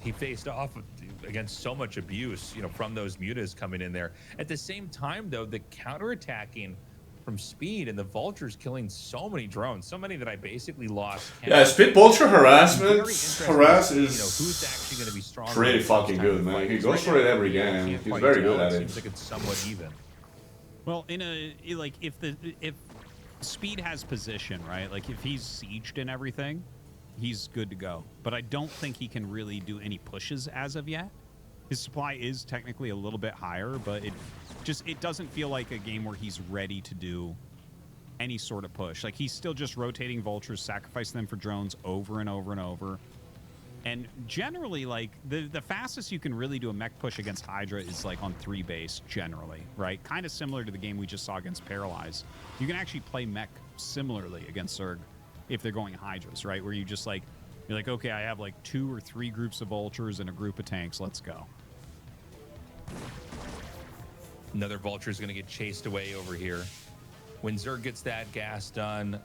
he faced off against so much abuse, you know, from those mutas coming in there. At the same time, though, the counterattacking from Speed and the Vultures killing so many drones, so many that I basically lost count. Yeah, Speed Vulture Very harass interesting is you know, who's actually going to be stronger. pretty in this fucking type good, of man. fight. He 'Cause goes right for now, it every you game. can't He's quite very tell. good at it. Seems like it's somewhat even. Well, if Speed has position, right? Like if he's sieged and everything, he's good to go. But I don't think he can really do any pushes as of yet. His supply is technically a little bit higher, but it doesn't feel like a game where he's ready to do any sort of push. Like he's still just rotating Vultures, sacrificing them for drones over and over and over. And generally, like the fastest you can really do a mech push against Hydra is like on 3 base generally, right? Kind of similar to the game we just saw against Paralyze. You can actually play mech similarly against Zerg if they're going Hydras, right? Where you just like, you're like, okay, I have like 2 or 3 groups of Vultures and a group of tanks. Let's go. Another Vulture is going to get chased away over here. When Zerg gets that gas done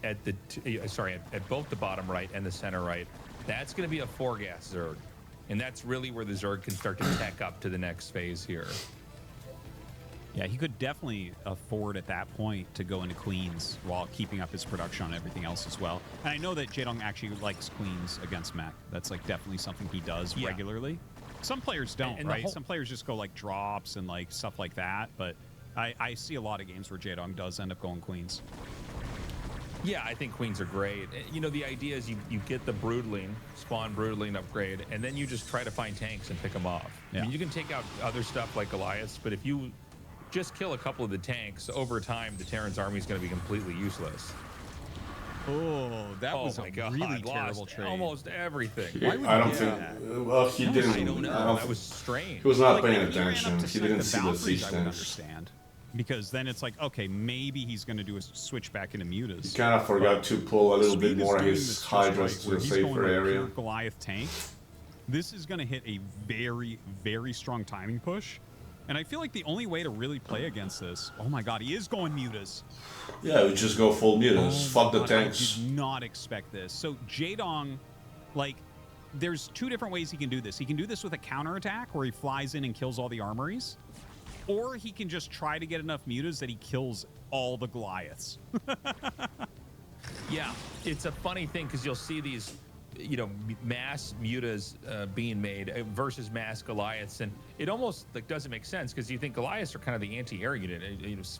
at both the bottom right and the center right, that's going to be a 4-gas Zerg. And that's really where the Zerg can start to tech up to the next phase here. Yeah, he could definitely afford at that point to go into Queens while keeping up his production on everything else as well. And I know that Jaedong actually likes Queens against mech. That's like definitely something he does regularly. Some players don't, and right? Some players just go like drops and like stuff like that. But I see a lot of games where Jaedong does end up going Queens. Yeah, I think queens are great. You know, the idea is you get the broodling, spawn broodling upgrade, and then you just try to find tanks and pick them off. Yeah. I mean, you can take out other stuff like Goliaths, but if you just kill a couple of the tanks, over time, the Terran's army is going to be completely useless. Oh, that was my a God, really lost terrible trade. Almost everything. I don't think. Well, he didn't. I don't know. I don't That was strange. He was not Like, paying if he ran up attention. to He select didn't the see the Valkyries, siege I would tanks. understand. Because then it's like, okay, maybe he's going to do a switch back into mutas. He kind of forgot to pull a little bit Speed is more of doing his this just Hydras right, to where a he's going safer with a area. pure Goliath tank. This is going to hit a very, very strong timing push. And I feel like the only way to really play against this... Oh my god, he is going mutas. Yeah, we just go full mutas. Fuck the God, tanks. I did not expect this. So Jaedong, like, there's two different ways he can do this. He can do this with a counterattack where he flies in and kills all the armories. Or he can just try to get enough mutas that he kills all the Goliaths. Yeah, it's a funny thing because you'll see these, you know, mass mutas being made versus mass Goliaths, and it almost like doesn't make sense because you think Goliaths are kind of the anti-air unit.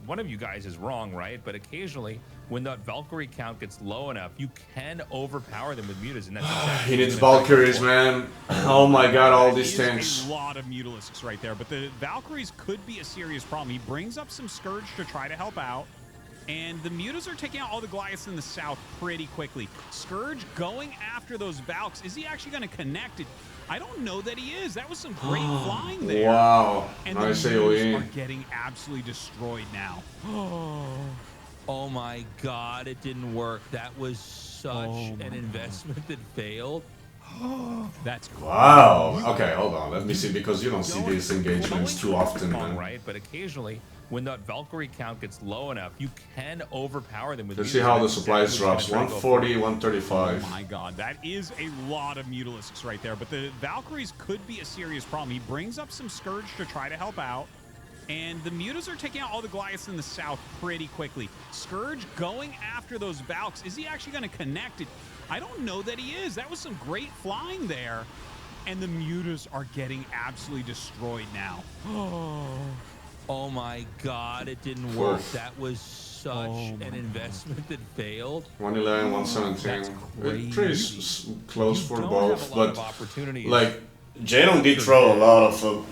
One of you guys is wrong, right? But occasionally, when that Valkyrie count gets low enough, you can overpower them with mutas, and that's exactly He what needs you're gonna Valkyries, go for. man. Oh my god, all these Is tanks. a lot of Mutalisks right there, but the Valkyries could be a serious problem. He brings up some Scourge to try to help out, and the Mutas are taking out all the Goliaths in the south pretty quickly. Scourge going after those Valks. Is he actually going to connect it? I don't know that he is. That was some great flying there. Wow. And Nice the Mutas are AoE. getting absolutely destroyed now. Oh my god, it didn't work. That was such an investment that failed. That's great. Wow. Okay, hold on. Let me see, because you don't see these engagements too often, Wrong, man. right? But occasionally, when that Valkyrie count gets low enough, you can overpower them with Let's mutas, see how and the that's supplies exactly drops. what he's gonna go for. 140, 135. Oh my god, that is a lot of Mutalisks right there. But the Valkyries could be a serious problem. He brings up some Scourge to try to help out. And the Mutas are taking out all the Goliaths in the south pretty quickly. Scourge going after those Valks. Is he actually going to connect it? I don't know that he is. That was some great flying there. And the Mutas are getting absolutely destroyed now. Oh my god, it didn't work. Oof. That was such an investment that failed. 111, That's 117. crazy. It's pretty close You for don't both, have a lot of but opportunities. like Jadon did throw a lot of.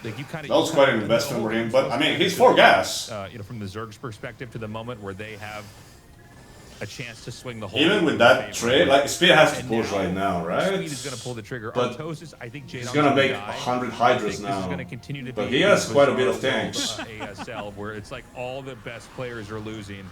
Like you kind of That was quite an investment for him, but I mean, he's for gas. You know, from the Zerg's perspective, to the moment where they have a chance to swing the whole. Even with that trade, like Speed has to push right now, right? Speed is going to pull the trigger. But Tastosis, I think he's Jadon's gonna make die. 100 I Hydras think This now. is going to continue to But be he has quite a bit of bizarre tanks. ASL, where it's like all the best players are losing.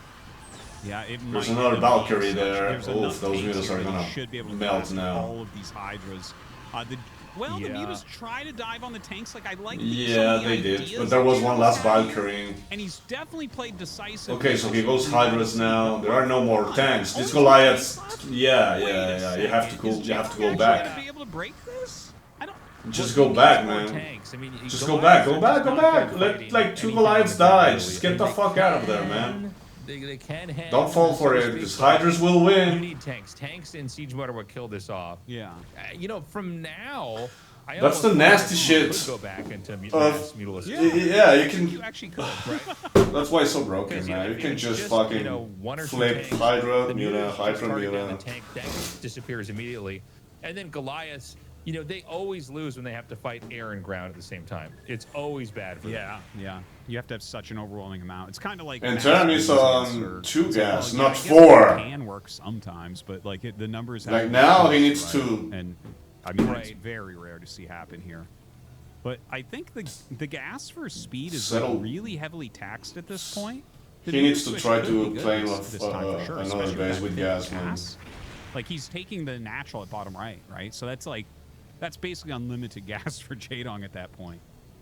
Yeah, it There's might another be Valkyrie such- there. there's Oof, enough those tanks Mutas here are that he gonna should be able to melt blast now. all of these Hydras. The Yeah. Mutas try to dive on the tanks. Like I like. Yeah, some of the they did. ideas But there was that one Jadon's last got here, Valkyrie. and he's definitely played decisive. Okay, so he goes Hydras now. There are no more tanks. These Goliaths. Yeah. You have to go. You have to go back. Be able to break this? I don't. Just Well, go he back, needs more man. tanks. I mean, Just Goliaths go back. are Go back. just Go not back. good Let fighting like 2 anything Goliaths in the die. game, Just really. get the And fuck out of there, man. They can handle Don't fall for so to it. speak, This but Hydras will You win. need tanks. Tanks in siege mode are what killed this off. Yeah. You know, from now, I That's almost the feel nasty like shit. we could go back into mass mutilism. Yeah, you can. You actually could, right? That's why it's so broken, Because, man. You if can it's just you fucking know, one or two flip tanks, Hydra, the Muta, Mutas Hydra, just target down Muta. the tank, that disappears immediately. And then Goliaths, you know, they always lose when they have to fight air and ground at the same time. It's always bad for them. Yeah. You have to have such an overwhelming amount. It's kind of like. And mass Terran is resistance on or- 2 it's like, gas, well, not I guess 4. It can work sometimes, but like the numbers. have Like to be now close, he needs right? to- And I mean, it's Right. very rare to see happen here. But I think the gas for speed is Settle. really heavily taxed at this point. The He needs Muta to switch try could to be good play this with, time for sure, another especially base that with big gas, man. Like he's taking the natural at bottom right? So that's basically unlimited gas for Jadong at that point.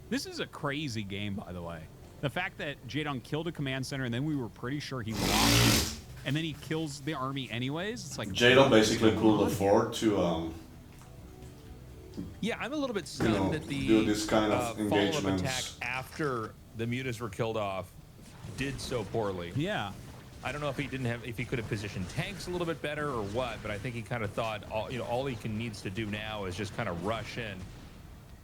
This is a crazy game, by the way. The fact that Jadong killed a command center and then we were pretty sure he lost, and then he kills the army anyways. It's like Jadon basically could afford to Yeah, I'm a little bit stunned know, that the do this kind of follow-up engagements. attack after the Mutas were killed off did so poorly. Yeah. I don't know if he could have positioned tanks a little bit better or what, but I think he kind of thought all he needs to do now is just kind of rush in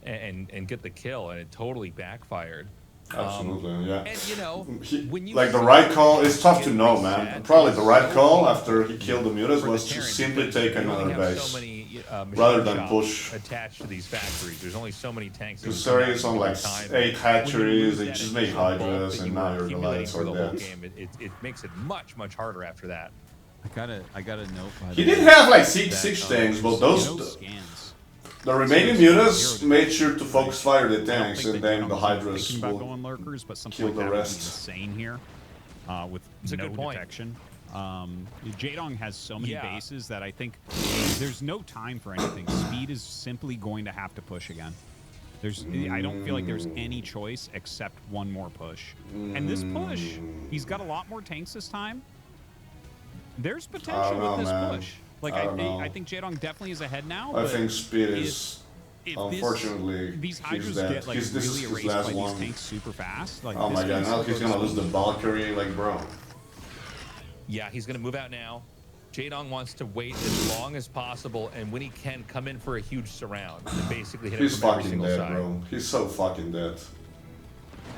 and get the kill, and it totally backfired. Absolutely, yeah. And you know, when you like the see right call, it it's tough to get know, reset, man. And probably the right so call after he killed the mutas for the was to Terran, simply because take you only another have base. so many, rather machine than shops push. attached to these factories. There's only so many tanks. The that can come out series at on one like time. 8 When you hatcheries, lose they that just make initial bulk hydras, that and you now were your accumulating Goliaths for are the whole dead. game, it makes it much harder after that. I got a note. By He the did way, have like that, 6 tanks, but no those scans. the remaining mutas made sure to focus fire the I don't tanks, think and that then the Jadong's hydras thinking about will going lurkers, but something kill like the that rest. would be insane here with It's a no good point. detection. Jadong has so many Yeah. bases that I think there's no time for anything. Speed is simply going to have to push again. I don't feel like there's any choice except one more push. And this push, he's got a lot more tanks this time. There's potential with this push. Like I think Jadong definitely is ahead now. I but think speed is if unfortunately these he's hydras dead. get like This really is his erased last by one. these tanks super fast. Like, Oh this my god, game now still he's goes gonna lose the speed. Valkyrie, like bro. Yeah, he's going to move out now. Jadong wants to wait as long as possible, and when he can, come in for a huge surround and basically hit him He's from every fucking single dead, side. bro. He's so fucking dead.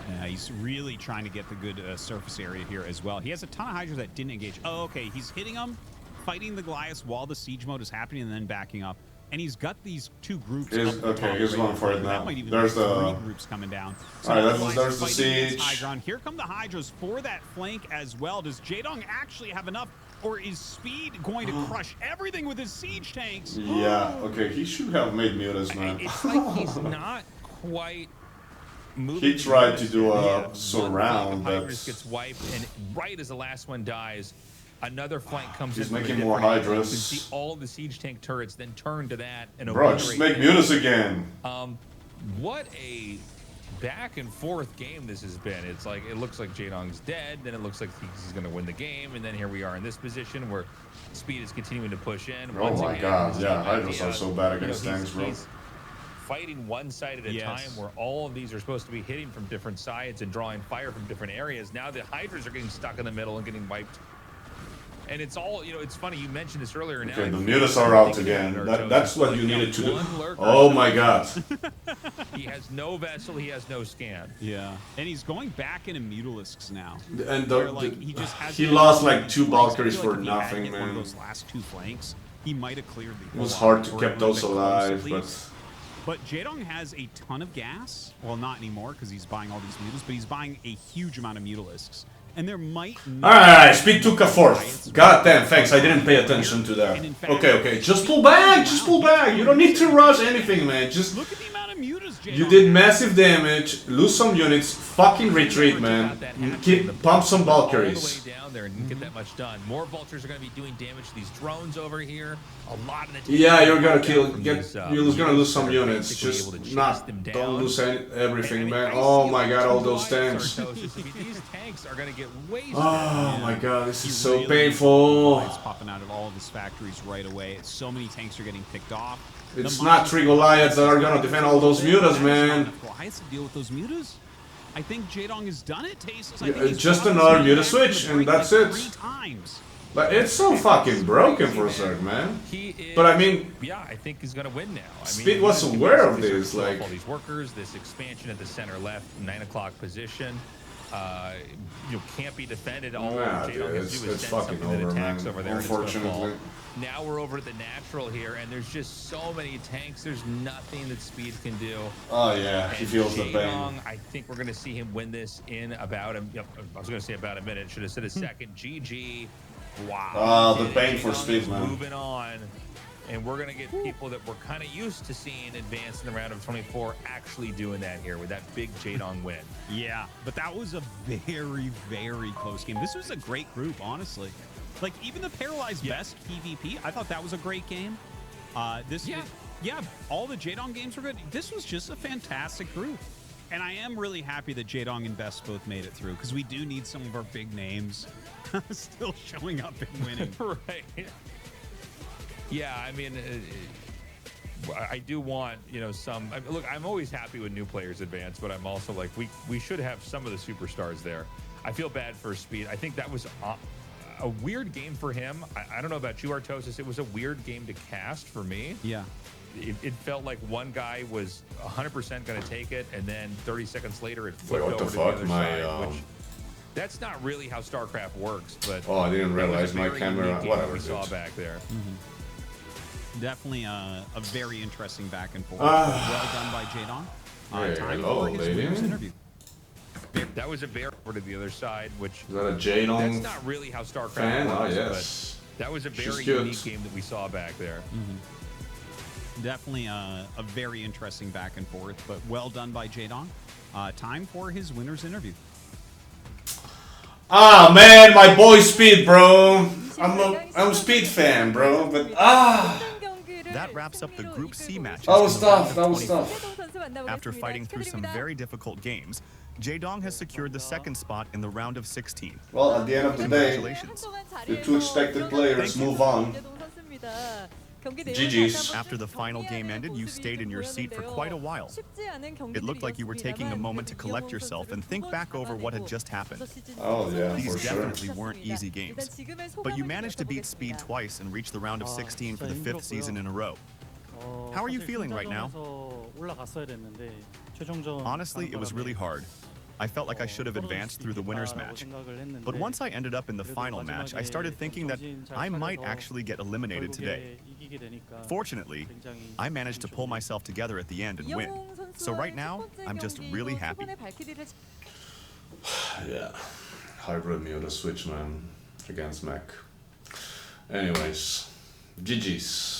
Yeah, he's really trying to get the good surface area here as well. He has a ton of hydras that didn't engage. Oh, okay, he's hitting them, fighting the Goliaths while the siege mode is happening, and then backing up. And he's got these 2 groups. He's- up the okay, top he's right going for it That now. might even There's be 3 the- groups coming down. Alright, now there's Goliaths the are fighting against siege. high ground. Here come the hydras for that flank as well. Does Jadong actually have enough, or is Speed going to crush everything with his siege tanks? Yeah, okay, he should have made mutas, man. It's like he's not quite moving. He tried to do a Yeah, surround, one flank of but Hydras gets wiped, and right as the last one dies, another flank comes He's in. from a making more different angle. You Hydras. can see all the siege tank turrets then turn to that and bro, just make obliterate mutas again. What a back and forth game this has been. It's like it looks like Jadong's dead, then it looks like he's going to win the game, and then here we are in this position where Speed is continuing to push in. Oh Once my again, god, the yeah, same hydras idea. are so bad You know, against tanks, bro. he's fighting one side at a Yes. time, where all of these are supposed to be hitting from different sides and drawing fire from different areas. Now the hydras are getting stuck in the middle and getting wiped. And it's all, you know, it's funny, you mentioned this earlier. Now Okay, the I'm mutas are out thinking again. about Tastosis. That's what Like, you now needed to do. one lurker, Oh my god. he has no vessel, he has no scan. Yeah, and he's going back into Mutalisks now. And Where, like, he just has he to- lost like 2 flanks. I Valkyries feel for like if he had nothing, hit One of man. those last 2 flanks, he might have cleared the. It was whole hard lot, to or keep it would've those been close at alive, but least. But Jadong has a ton of gas. Well, not anymore because he's buying all these mutas, but he's buying a huge amount of Mutalisks. And there might not alright, Speed took a 4th. God damn, thanks, I didn't pay attention to that. And in fact- Okay, just pull back, just pull back. You don't need to rush anything, man. Just look at the amount of mutas Jadong you did has. massive damage, lose some units, fucking retreat, man. Pump some Valkyries. All the way down there and get that much done. More vultures are going to be doing damage to these drones over here. A lot of the Yeah, you're gonna down from you're these, gonna lose some that are units. basically Just able to chase not, them don't down. lose everything, And, man. I Oh see my like god, two all those Goliaths tanks. are Tastosis. I mean, these tanks are going to get wasted. Oh my god, this He is so really painful. It's popping out of all of his factories right away. So many tanks are getting picked off. It's The not mines- 3 Goliaths that are gonna defend all those mutas, There's not man. enough Goliaths to deal with those mutas. I think Jadong has done it, Tastosis. I Yeah, think he's just got another this muta back switch, to the and break that's like it. 3 times. But it's so fucking broken for a sec, man. He is, But I mean, yeah, I think he's going to win now. I mean, Speed was he's aware of basically this, starting to like- kill off all these workers, this expansion at the center left, 9 o'clock position. Can't be defended. All Nah, Jadong dude, has to do is it's send fucking something that over, attacks man. over there. And it's gonna Unfortunately. fall. Now we're over at the natural here, and there's just so many tanks. There's nothing that Speed can do. Oh yeah, he And feels the Jadong, pain. I think we're going to see him win this in about a. Yep, I was going to say about a minute. Should have said a second. GG. Wow. Ah, he the did it. pain for Jadong Speed, is man. Moving on. And we're going to get people that we're kind of used to seeing advance in the round of 24 actually doing that here with that big Jadong win. Yeah, but that was a very, very close game. This was a great group, honestly. Like, even the Paralyzed Best PvP, I thought that was a great game. Yeah, all the Jadong games were good. This was just a fantastic group. And I am really happy that Jadong and Best both made it through, because we do need some of our big names still showing up and winning. Right. Yeah, I mean, I do want, some. Look, I'm always happy when new players advance, but I'm also like, we should have some of the superstars there. I feel bad for Speed. I think that was a weird game for him. I don't know about you, Artosis. It was a weird game to cast for me. Yeah. it felt like one guy was 100% going to take it, and then 30 seconds later it Wait, flipped what over the to fuck? the other My, side, which that's not really how StarCraft works. But Oh, I didn't that was a realize my very camera. unique game Whatever, we saw dude. back there. Definitely a very interesting back and forth. Ah. Well done by Jadon. Hey, Time hello, for his lady. winners interview. That was a very over to the other side, which Is that a that's Jadon not really how StarCraft fan? Oh, works. yes. But that was a She's very cute. unique game that we saw back there. Definitely a very interesting back and forth, but well done by Jadon. Time for his winners interview. Ah, man, my boy Speed, bro. I'm a Speed fan, bro. But That wraps up the Group C matches. that was in the round tough. of That was 24. tough. After fighting through some very difficult games, Jaedong has secured the second spot in the round of 16. Well, at the end of the day, Congratulations. the two expected players move on. GG's. After the final game ended, you stayed in your seat for quite a while. It looked like you were taking a moment to collect yourself and think back over what had just happened. Oh yeah, These for sure. definitely weren't easy games. But you managed to beat Speed twice and reach the round of 16 for the 5th season in a row. How are you feeling right now? Honestly, it was really hard. I felt like I should have advanced through the winners match. But once I ended up in the final match, I started thinking that I might actually get eliminated today. Fortunately, I managed to pull myself together at the end and win. So right now, I'm just really happy. Yeah, hybrid Miota Switch, man, against Mac. Anyways, GG's.